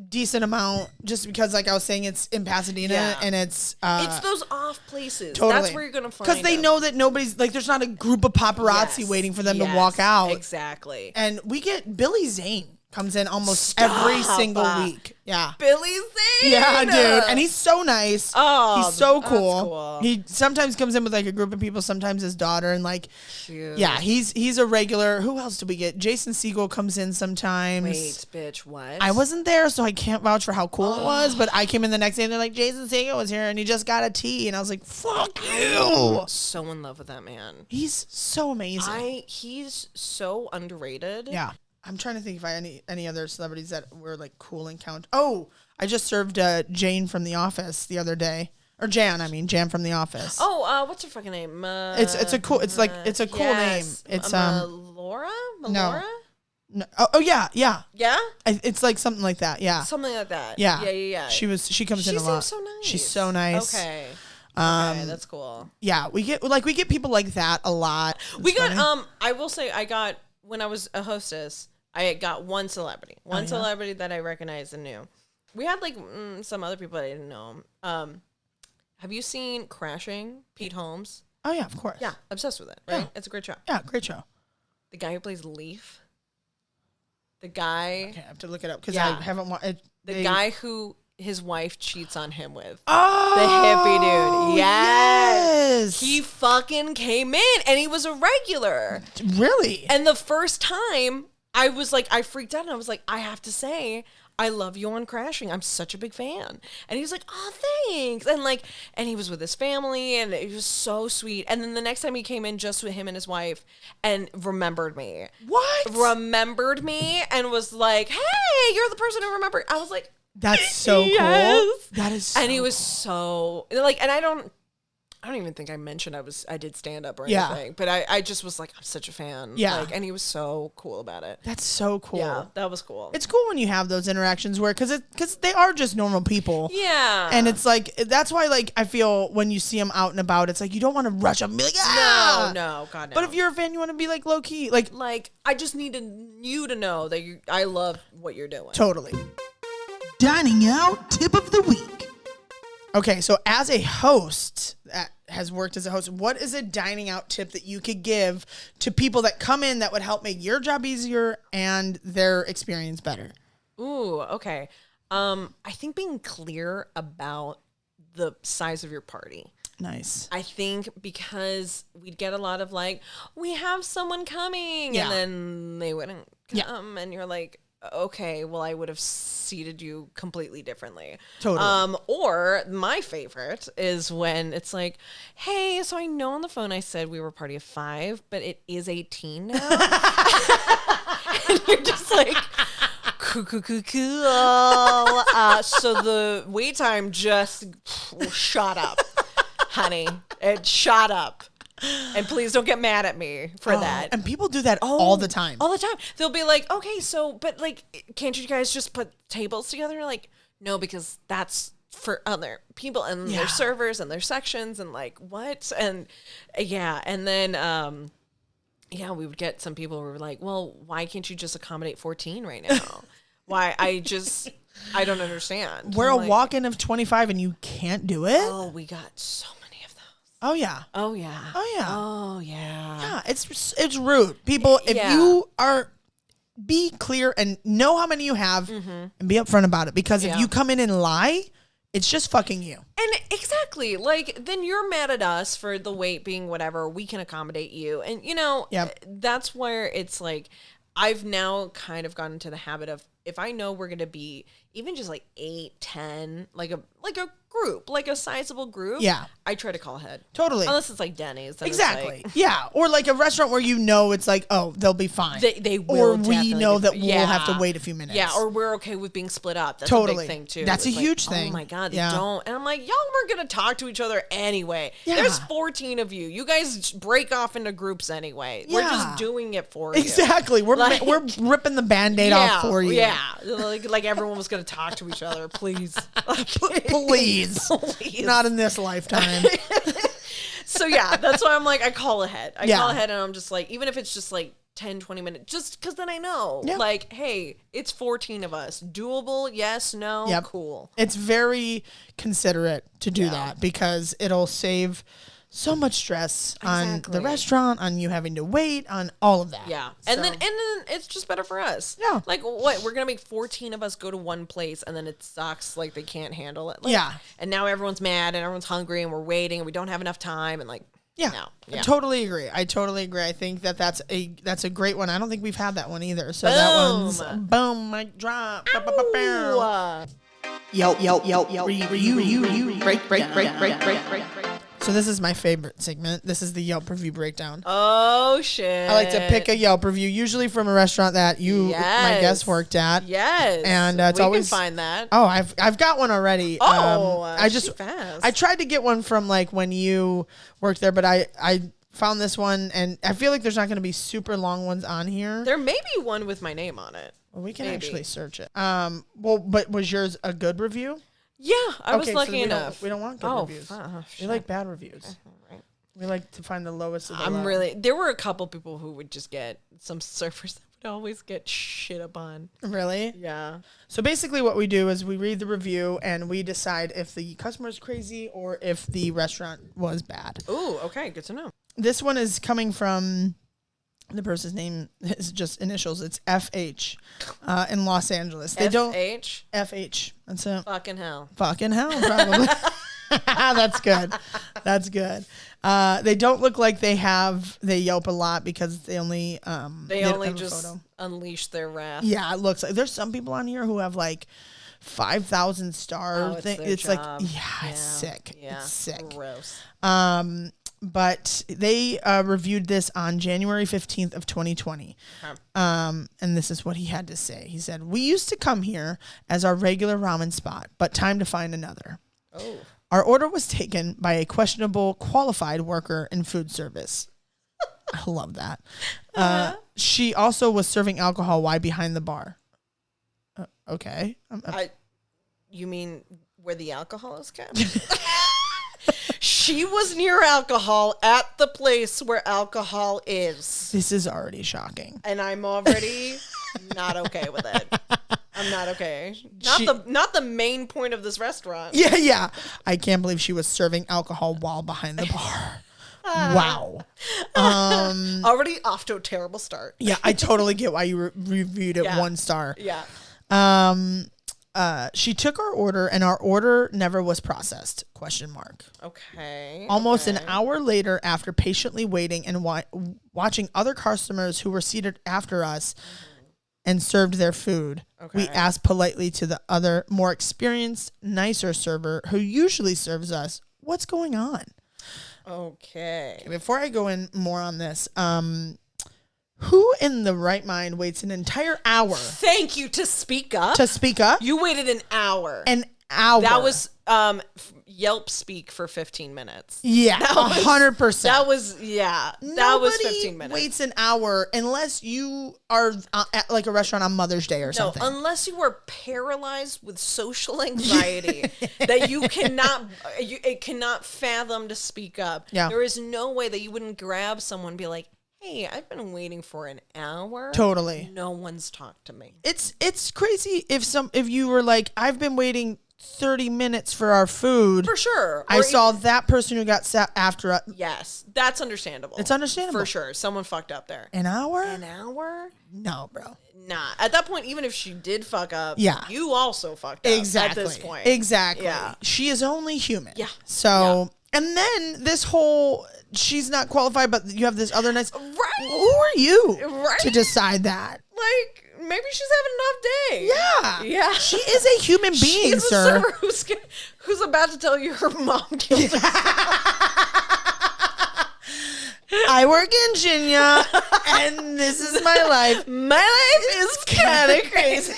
decent amount, just because, like I was saying, it's in Pasadena, and it's those off places. Totally. That's where you're gonna find, because they know that nobody's like, there's not a group of paparazzi waiting for them to walk out. Exactly. And we get Billy Zane comes in almost every single week. Yeah. Billy Zane. Yeah, dude. And he's so nice. Oh, he's so that's cool. He sometimes comes in with like a group of people, sometimes his daughter, and like, cute. Yeah, he's a regular. Who else do we get? Jason Segel comes in sometimes. Wait, bitch, what? I wasn't there, so I can't vouch for how cool it was, but I came in the next day and they're like, Jason Segel was here and he just got a tea. And I was like, fuck you. I'm so in love with that man. He's so amazing. He's so underrated. Yeah. I'm trying to think if I any other celebrities that were like cool encounter. Oh, I just served Jane from The Office the other day, or Jan from The Office. Oh, what's her fucking name? It's a cool name. It's Laura. No. Oh yeah. Yeah. It's like something like that. Yeah. Something like that. Yeah. Yeah. She comes in a lot. So nice. She's so nice. Okay. Okay, that's cool. Yeah, we get people like that a lot. We got I will say, when I was a hostess, I got one celebrity. Celebrity that I recognized and knew. We had like some other people I didn't know. Have you seen Crashing? Pete Holmes. Oh yeah, of course. Yeah, obsessed with it. Right? Yeah. It's a great show. Yeah, great show. The guy who plays Leaf. The guy. Okay, I have to look it up because I haven't watched. The guy who his wife cheats on him with. Oh, the hippie dude. Yes. He fucking came in and he was a regular. Really? And the first time I was like, I freaked out and I was like, I have to say, I love you on Crashing. I'm such a big fan. And he was like, oh, thanks. And he was with his family and it was so sweet. And then the next time he came in just with him and his wife and remembered me. What? Remembered me and was like, hey, you're the person who remembered. I was like, that's so cool. That is so and he was so like, and I don't even think I mentioned I did stand up or anything, but I just was like, I'm such a fan. Yeah. Like, and he was so cool about it. That's so cool. Yeah, that was cool. It's cool when you have those interactions where, because they are just normal people. Yeah. And it's like, that's why, like, I feel when you see them out and about, it's like, you don't want to rush up and be like, ah! No, God, no. But if you're a fan, you want to be like low key. Like, I just needed you to know that I love what you're doing. Totally. Dining out tip of the week. Okay, so as a host that has worked as a host, what is a dining out tip that you could give to people that come in that would help make your job easier and their experience better? Ooh, okay. I think being clear about the size of your party. Nice. I think because we'd get a lot of like, we have someone coming, Yeah. and then they wouldn't come, and you're like, okay, well, I would have seated you completely differently. Totally. Or my favorite is when it's like, hey, so I know on the phone I said we were a party of 5, but it is 18 now. And you're just like, cool. So the wait time just shot up, honey. It shot up. And please don't get mad at me for that. And people do that all the time. All the time. They'll be like, okay, so, but like, can't you guys just put tables together? You're like, no, because that's for other people and their servers and their sections and like, what? And and then, we would get some people who were like, well, why can't you just accommodate 14 right now? Why? I don't understand. We're I'm a like, walk-in of 25 and you can't do it? Oh, we got so many of those. Oh, yeah. Oh, yeah. Oh, yeah. Oh, yeah. Yeah, it's rude. People, if you are, be clear and know how many you have and be upfront about it. Because if you come in and lie, it's just fucking you. And exactly, like, then you're mad at us for the wait being whatever. We can accommodate you. And, that's where it's like, I've now kind of gotten into the habit of, if I know we're going to be even just like 8, 10, like a group, like a sizable group. Yeah. I try to call ahead. Totally. Unless it's like Denny's. Exactly. Yeah. Or like a restaurant where you know it's like, oh, they'll be fine. They will. Or we know that we'll have to wait a few minutes. Yeah. Or we're okay with being split up. That's Totally. a big thing too. That's it's a huge thing. Oh my God, they don't. And I'm like, y'all weren't going to talk to each other anyway. Yeah. There's 14 of you. You guys break off into groups anyway. Yeah. We're just doing it for you. Exactly. We're ripping the Band-Aid off for you. Yeah. Like everyone was going to talk to each other. Please. Please. Not in this lifetime. So that's why I'm like, I call ahead. I call ahead and I'm just like, even if it's just like 10, 20 minutes, just because then I know, like, hey, it's 14 of us. Doable? Yes, no, cool. It's very considerate to do that because it'll save so much stress on the restaurant, on you having to wait, on all of that. Yeah. So. And then it's just better for us. Yeah. Like, what? We're going to make 14 of us go to one place and then it sucks. Like, they can't handle it. Like, and now everyone's mad and everyone's hungry and we're waiting and we don't have enough time and like, no. I totally agree. I think that's a great one. I don't think we've had that one either. So that one's boom, mic drop. Yo. Break. So this is my favorite segment. This is the Yelp review breakdown. Oh, shit. I like to pick a Yelp review, usually from a restaurant that my guest worked at. Yes. And it's we always can find that. Oh, I've got one already. Fast. I tried to get one from like when you worked there, but I found this one, and I feel like there's not going to be super long ones on here. There may be one with my name on it. Well, we can actually search it. But was yours a good review? Yeah, I was lucky enough. We don't want good reviews. We like bad reviews. Right. We like to find the lowest of the low. There were a couple people who would just get some surfers that would always get shit upon. Really? Yeah. So basically what we do is we read the review and we decide if the customer is crazy or if the restaurant was bad. Ooh, okay. Good to know. This one is coming from... The person's name is just initials. It's FH in Los Angeles. They don't FH. That's it. Fucking hell, probably. That's good. They don't look like they Yelp a lot because they only just unleash their wrath. Yeah, it looks like there's some people on here who have like 5,000 stars. It's like it's sick. Yeah. It's sick. Gross. But they reviewed this on January 15th of 2020. Okay. And this is what he had to say. He said, "We used to come here as our regular ramen spot, but time to find another. Oh. Our order was taken by a questionable qualified worker in food service." I love that. She also was serving alcohol while behind the bar. Okay. You mean where the alcohol is kept? She was near alcohol at the place where alcohol is. This is already shocking. And I'm already not okay with it. I'm not okay. She- Not the main point of this restaurant. Yeah. I can't believe she was serving alcohol while behind the bar. Wow. Already off to a terrible start. Yeah, I totally get why you reviewed it 1 star. Yeah. She took our order and our order never was processed, ? Okay. Almost an hour later, after patiently waiting and watching other customers who were seated after us and served their food, we asked politely to the other, more experienced, nicer server who usually serves us, what's going on? Okay. Before I go in more on this, who in the right mind waits an entire hour Thank you to speak up. to speak up? You waited an hour. An hour. That was Yelp speak for 15 minutes. Yeah, 100%. That was that was 15 minutes. Waits an hour unless you are at like a restaurant on Mother's Day or something. Unless you are paralyzed with social anxiety that you cannot it cannot fathom to speak up. Yeah. There is no way that you wouldn't grab someone and be like, "Hey, I've been waiting for an hour. Totally. No one's talked to me." It's crazy if you were like, I've been waiting 30 minutes for our food. For sure. I saw that person who got sat after us. Yes, that's understandable. It's understandable. For sure. Someone fucked up there. An hour? An hour? No, bro. Nah. At that point, even if she did fuck up, Yeah. you also fucked up Exactly. at this point. Exactly. Yeah. She is only human. Yeah. So, and then this whole, she's not qualified, but you have this other nice. Right. Who are you Right. to decide that? Like, maybe she's having an off day. Yeah. Yeah. She is a human being, She's sir. a server who's about to tell you her mom killed her. I work in Virginia, and this is my life. My life is kind of crazy.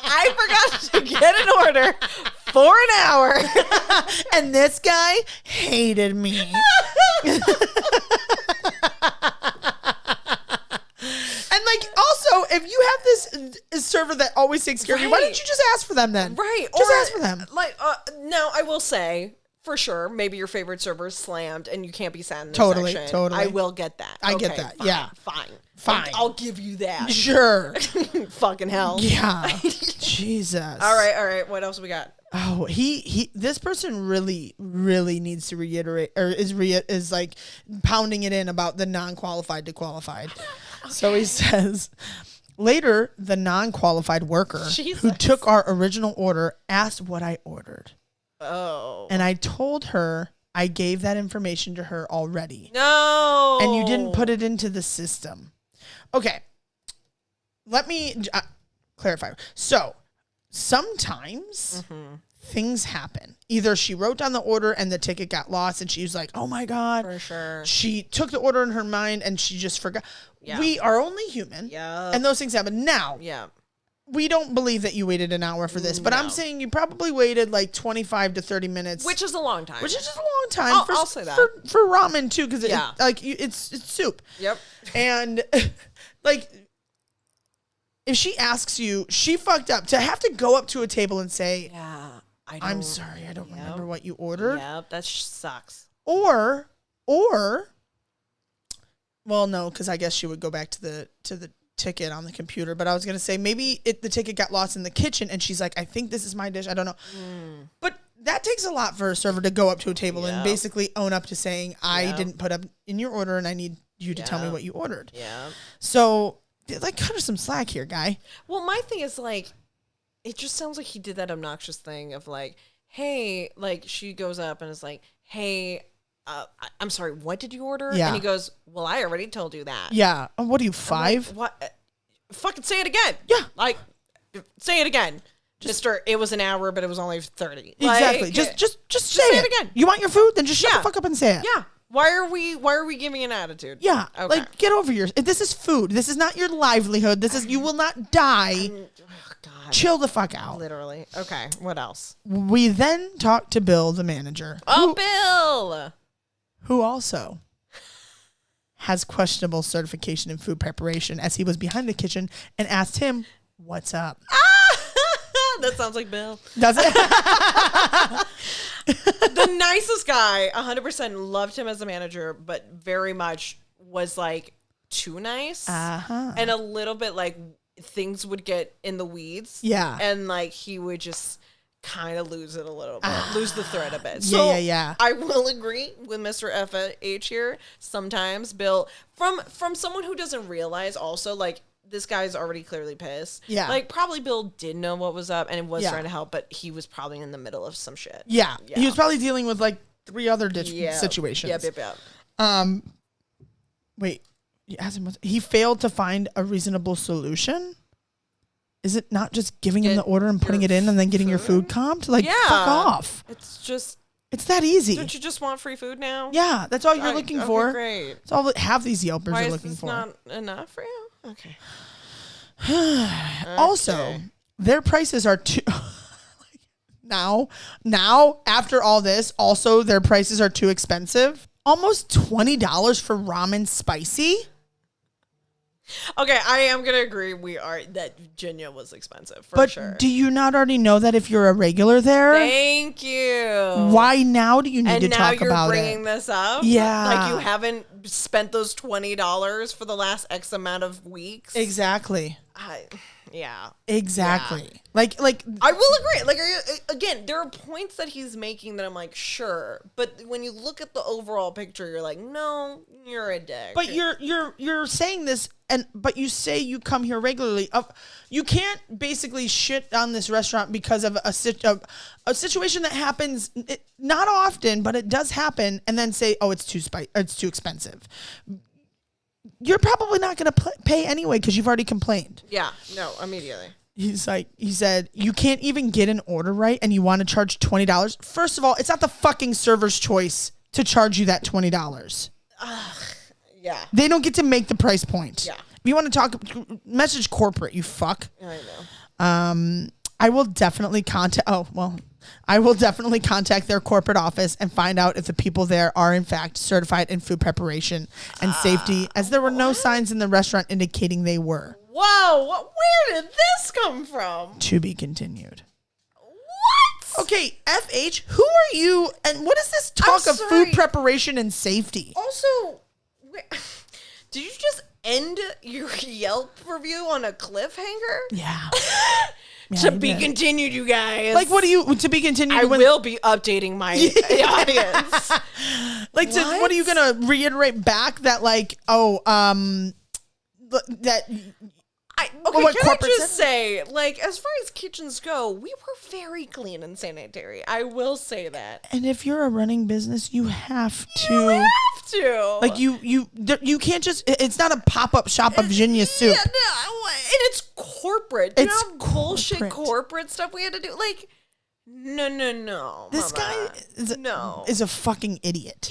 I forgot to get an order for an hour. And this guy hated me. And like, also, if you have this server that always takes care of you, why didn't you just ask for them then? Right. Just ask for them. Like, now I will say, for sure, maybe your favorite server is slammed and you can't be sat in this Totally, section. totally. I will get that. I get Okay, that, fine, yeah. Fine. I'll give you that. Sure. Fucking hell. Yeah. Jesus. All right. What else we got? Oh, this person really needs to reiterate, or is like pounding it in about the non-qualified to qualified. So he says, later, the non-qualified worker who Jesus. took our original order asked what I ordered. Oh. And I told her I gave that information to her already. No. And you didn't put it into the system. Okay. Let me clarify. So, sometimes things happen. Either she wrote down the order and the ticket got lost and she was like, oh my God. For sure. She took the order in her mind and she just forgot. Yeah. We are only human. Yeah. And those things happen. Now, Yeah. we don't believe that you waited an hour for this, but I'm No. saying you probably waited like 25 to 30 minutes. Which is a long time. Which is just a long time. I'll say that. For ramen too, because Yeah. it's soup. Yep. And like, if she asks you, she fucked up to have to go up to a table and say, Yeah. I'm sorry, I don't remember what you ordered. Yep. That sucks. Or, well, no, because I guess she would go back to the ticket on the computer. But I was gonna say maybe the ticket got lost in the kitchen, and she's like, I think this is my dish. I don't know. But that takes a lot for a server to go up to a table and Yep. basically own up to saying, I Yep. didn't put up in your order, and I need you to tell me Yep. what you ordered. Yeah. So, like, cut her some slack here, guy. Well, my thing is like, it just sounds like he did that obnoxious thing of like, hey, like she goes up and is like, hey, I'm sorry, what did you order? Yeah. And he goes, well, I already told you that. Yeah. What are you, I'm like, 5? what? Fucking say it again. Yeah. Like, say it again. Mister, it was an hour, but it was only 30. Exactly. Like, Just say say it it again. You want your food? Then just shut Yeah. the fuck up and say it. Yeah. Why are we giving an attitude? Yeah. Okay. Like, get over this is food. This is not your livelihood. You will not die. Oh, God. Chill the fuck out. Literally. Okay. What else? We then talked to Bill, the manager, Oh, Bill. who also has questionable certification in food preparation, as he was behind the kitchen and asked him, what's up? That sounds like Bill. Does it? The nicest guy, 100% loved him as a manager, but very much was like too nice Uh-huh. and a little bit like things would get in the weeds. Yeah. And like he would just kind of lose it a little bit, lose the thread a bit. So Yeah. I will agree with Mr. FH here. Sometimes Bill, from someone who doesn't realize also, like, this guy's already clearly pissed. Yeah. Like, probably Bill did know what was up and was trying to help, but he was probably in the middle of some shit. Yeah. He was probably dealing with like 3 other situations. Yep. Wait. He failed to find a reasonable solution? Is it not just giving him the order and putting it in and then getting your food comped? Like, fuck off. It's that easy. Don't you just want free food now? Yeah, that's all you're looking for. Great. That's all that half these Yelpers Why are is looking this for. not enough for you? Okay. Also, their prices are too... now, after all this, also their prices are too expensive. Almost $20 for ramen spicy? Okay, I am going to agree that Jinya was expensive, for but sure. Do you not already know that if you're a regular there? Thank you. Why now do you need to talk about it? And now you're bringing this up? Yeah. Like you haven't spent those $20 for the last X amount of weeks? Exactly. Yeah. Exactly. Yeah. Like I will agree. Like, again, there are points that he's making that I'm like, sure, but when you look at the overall picture, you're like, no, you're a dick. But you're saying this, but you say you come here regularly. You can't basically shit on this restaurant because of a situation that happens not often, but it does happen, and then say, oh, it's too expensive. You're probably not going to pay anyway because you've already complained. Yeah, no, immediately. He said, you can't even get an order right and you want to charge $20. First of all, it's not the fucking server's choice to charge you that $20. Yeah. They don't get to make the price point. Yeah. If you want to talk, message corporate, you fuck. I know. I will definitely contact their corporate office and find out if the people there are in fact certified in food preparation and safety, as there were no signs in the restaurant indicating they were. Whoa, where did this come from? To be continued. What? Okay, FH, who are you and what is this talk of food preparation and safety? Also, did you just end your Yelp review on a cliffhanger? Yeah. To be continued, you guys. Like, what do you, to be continued? I will be updating my audience. Like, what are you going to reiterate back that, like, that... Can I just say, like, as far as kitchens go, we were very clean and sanitary. I will say that. And if you're a running business, you have to. You have to. Like, you can't just, it's not a pop-up shop of Virginia soup. Yeah, no, and it's corporate. Do you know how bullshit corporate stuff we had to do? Like, no. This mama. guy is a fucking idiot.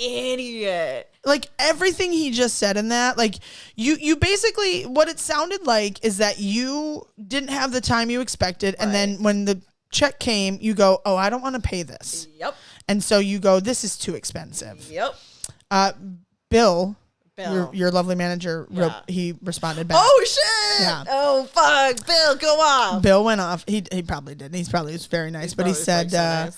Like, everything he just said in that, like, you basically, what it sounded like is that you didn't have the time you expected, and then when the check came, you go, oh, I don't want to pay this. Yep. And so you go, this is too expensive. Yep. Bill. Your lovely manager, he responded back. Oh, shit. Yeah. Oh, fuck. Bill, go off. Bill went off. He probably didn't. He probably was very nice. But he said,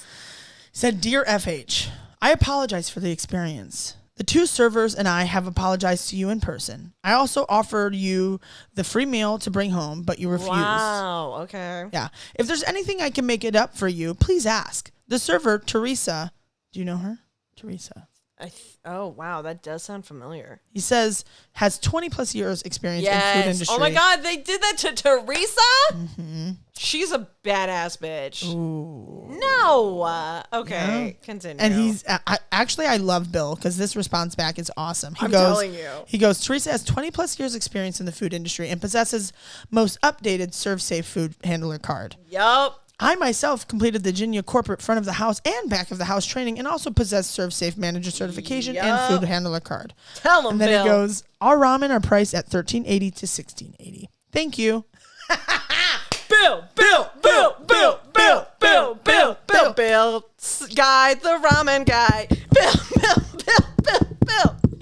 said, Dear FH, I apologize for the experience. The 2 servers and I have apologized to you in person. I also offered you the free meal to bring home, but you refused. Wow. Okay. Yeah. If there's anything I can make it up for you, please ask. The server, Teresa. Do you know her? Teresa. Oh, wow. That does sound familiar. He says, has 20 plus years experience in food industry. Oh, my God. They did that to Teresa? Mm-hmm. She's a badass bitch. Ooh. No. Okay. Yeah. Continue. And he's, actually, I love Bill because this response back is awesome. I'm telling you. He goes, Teresa has 20 plus years experience in the food industry and possesses most updated Serve Safe food handler card. Yup. I myself completed the Ginia corporate front of the house and back of the house training and also possess Serve Safe manager certification and food handler card. Tell him, and then Bill. He goes, our ramen are priced at $13.80 to $16.80. Thank you. Bill. Guy, the ramen guy.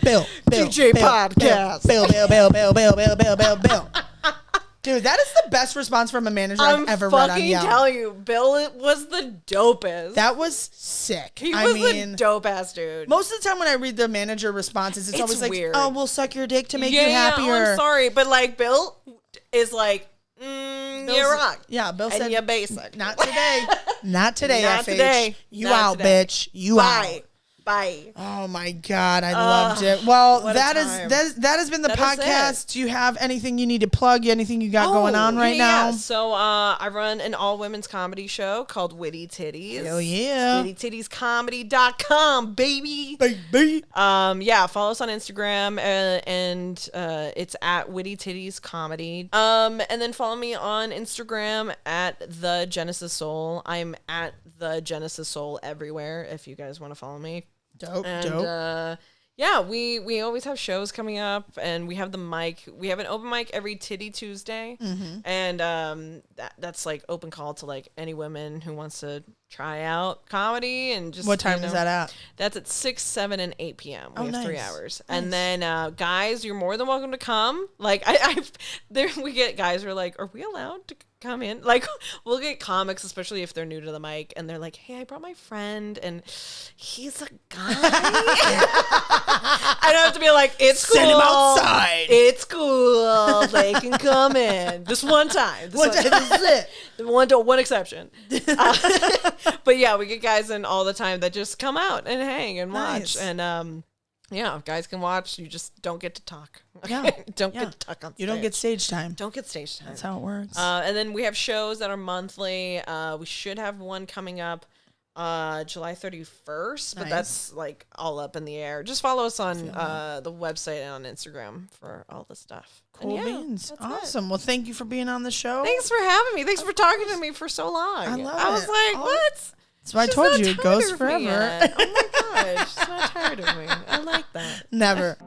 Bill. DJ Podcast. Bill. Dude, that is the best response from a manager I've ever read on Yelp. I'm fucking telling you, Bill was the dopest. That was sick. He was the dope ass dude. Most of the time when I read the manager responses, it's always like, weird. oh, we'll suck your dick to make you happier. I'm sorry, but like Bill is like, You're wrong. Yeah, Bill said And you're basic. Not today. Not today, Not FH. today. You Not out, today. bitch. You out. Bye. Oh my God, I loved it. Well, what a that time. that has been the That is podcast. Do you have anything you need to plug? Anything you got going on right now? Yeah. So I run an all women's comedy show called Witty Titties. Hell yeah. WittyTittiesComedy.com, baby. Baby. Yeah, follow us on Instagram and it's at Witty Titties Comedy. And then follow me on Instagram at The Genesis Soul. I'm at The Genesis Soul everywhere if you guys want to follow me. Dope. Yeah, we always have shows coming up, and we have the mic. We have an open mic every Titty Tuesday, and that's like open call to like any women who wants to try out comedy and just. What time is that at? That's at 6, 7, and 8 p.m. We have 3 nice. hours, Nice. and then guys, you're more than welcome to come. Like there we get guys who are like, are we allowed to come in? Like we'll get comics, especially if they're new to the mic, and they're like, hey, I brought my friend, and he's a guy. I don't have to be like, it's cool. Send him outside. It's cool. They can come in. Just one time. This is it. One exception. But yeah, we get guys in all the time that just come out and hang and watch. Nice. And yeah, guys can watch. You just don't get to talk. Yeah. Don't Yeah. get to talk on stage. You don't get stage time. Don't get stage time. That's how it works. And then we have shows that are monthly. We should have one coming up July 31st, but Nice. that's like all up in the air. Just follow us on the website and on Instagram for all the stuff. Cool And yeah, beans. that's it. Awesome. Well, thank you for being on the show. Thanks for having me. Thanks for talking to me for so long. I love I was it. like, Oh, what? That's why I She's told not you it tired goes of me forever. yet. Oh my gosh, she's not tired of me. I like that. Never.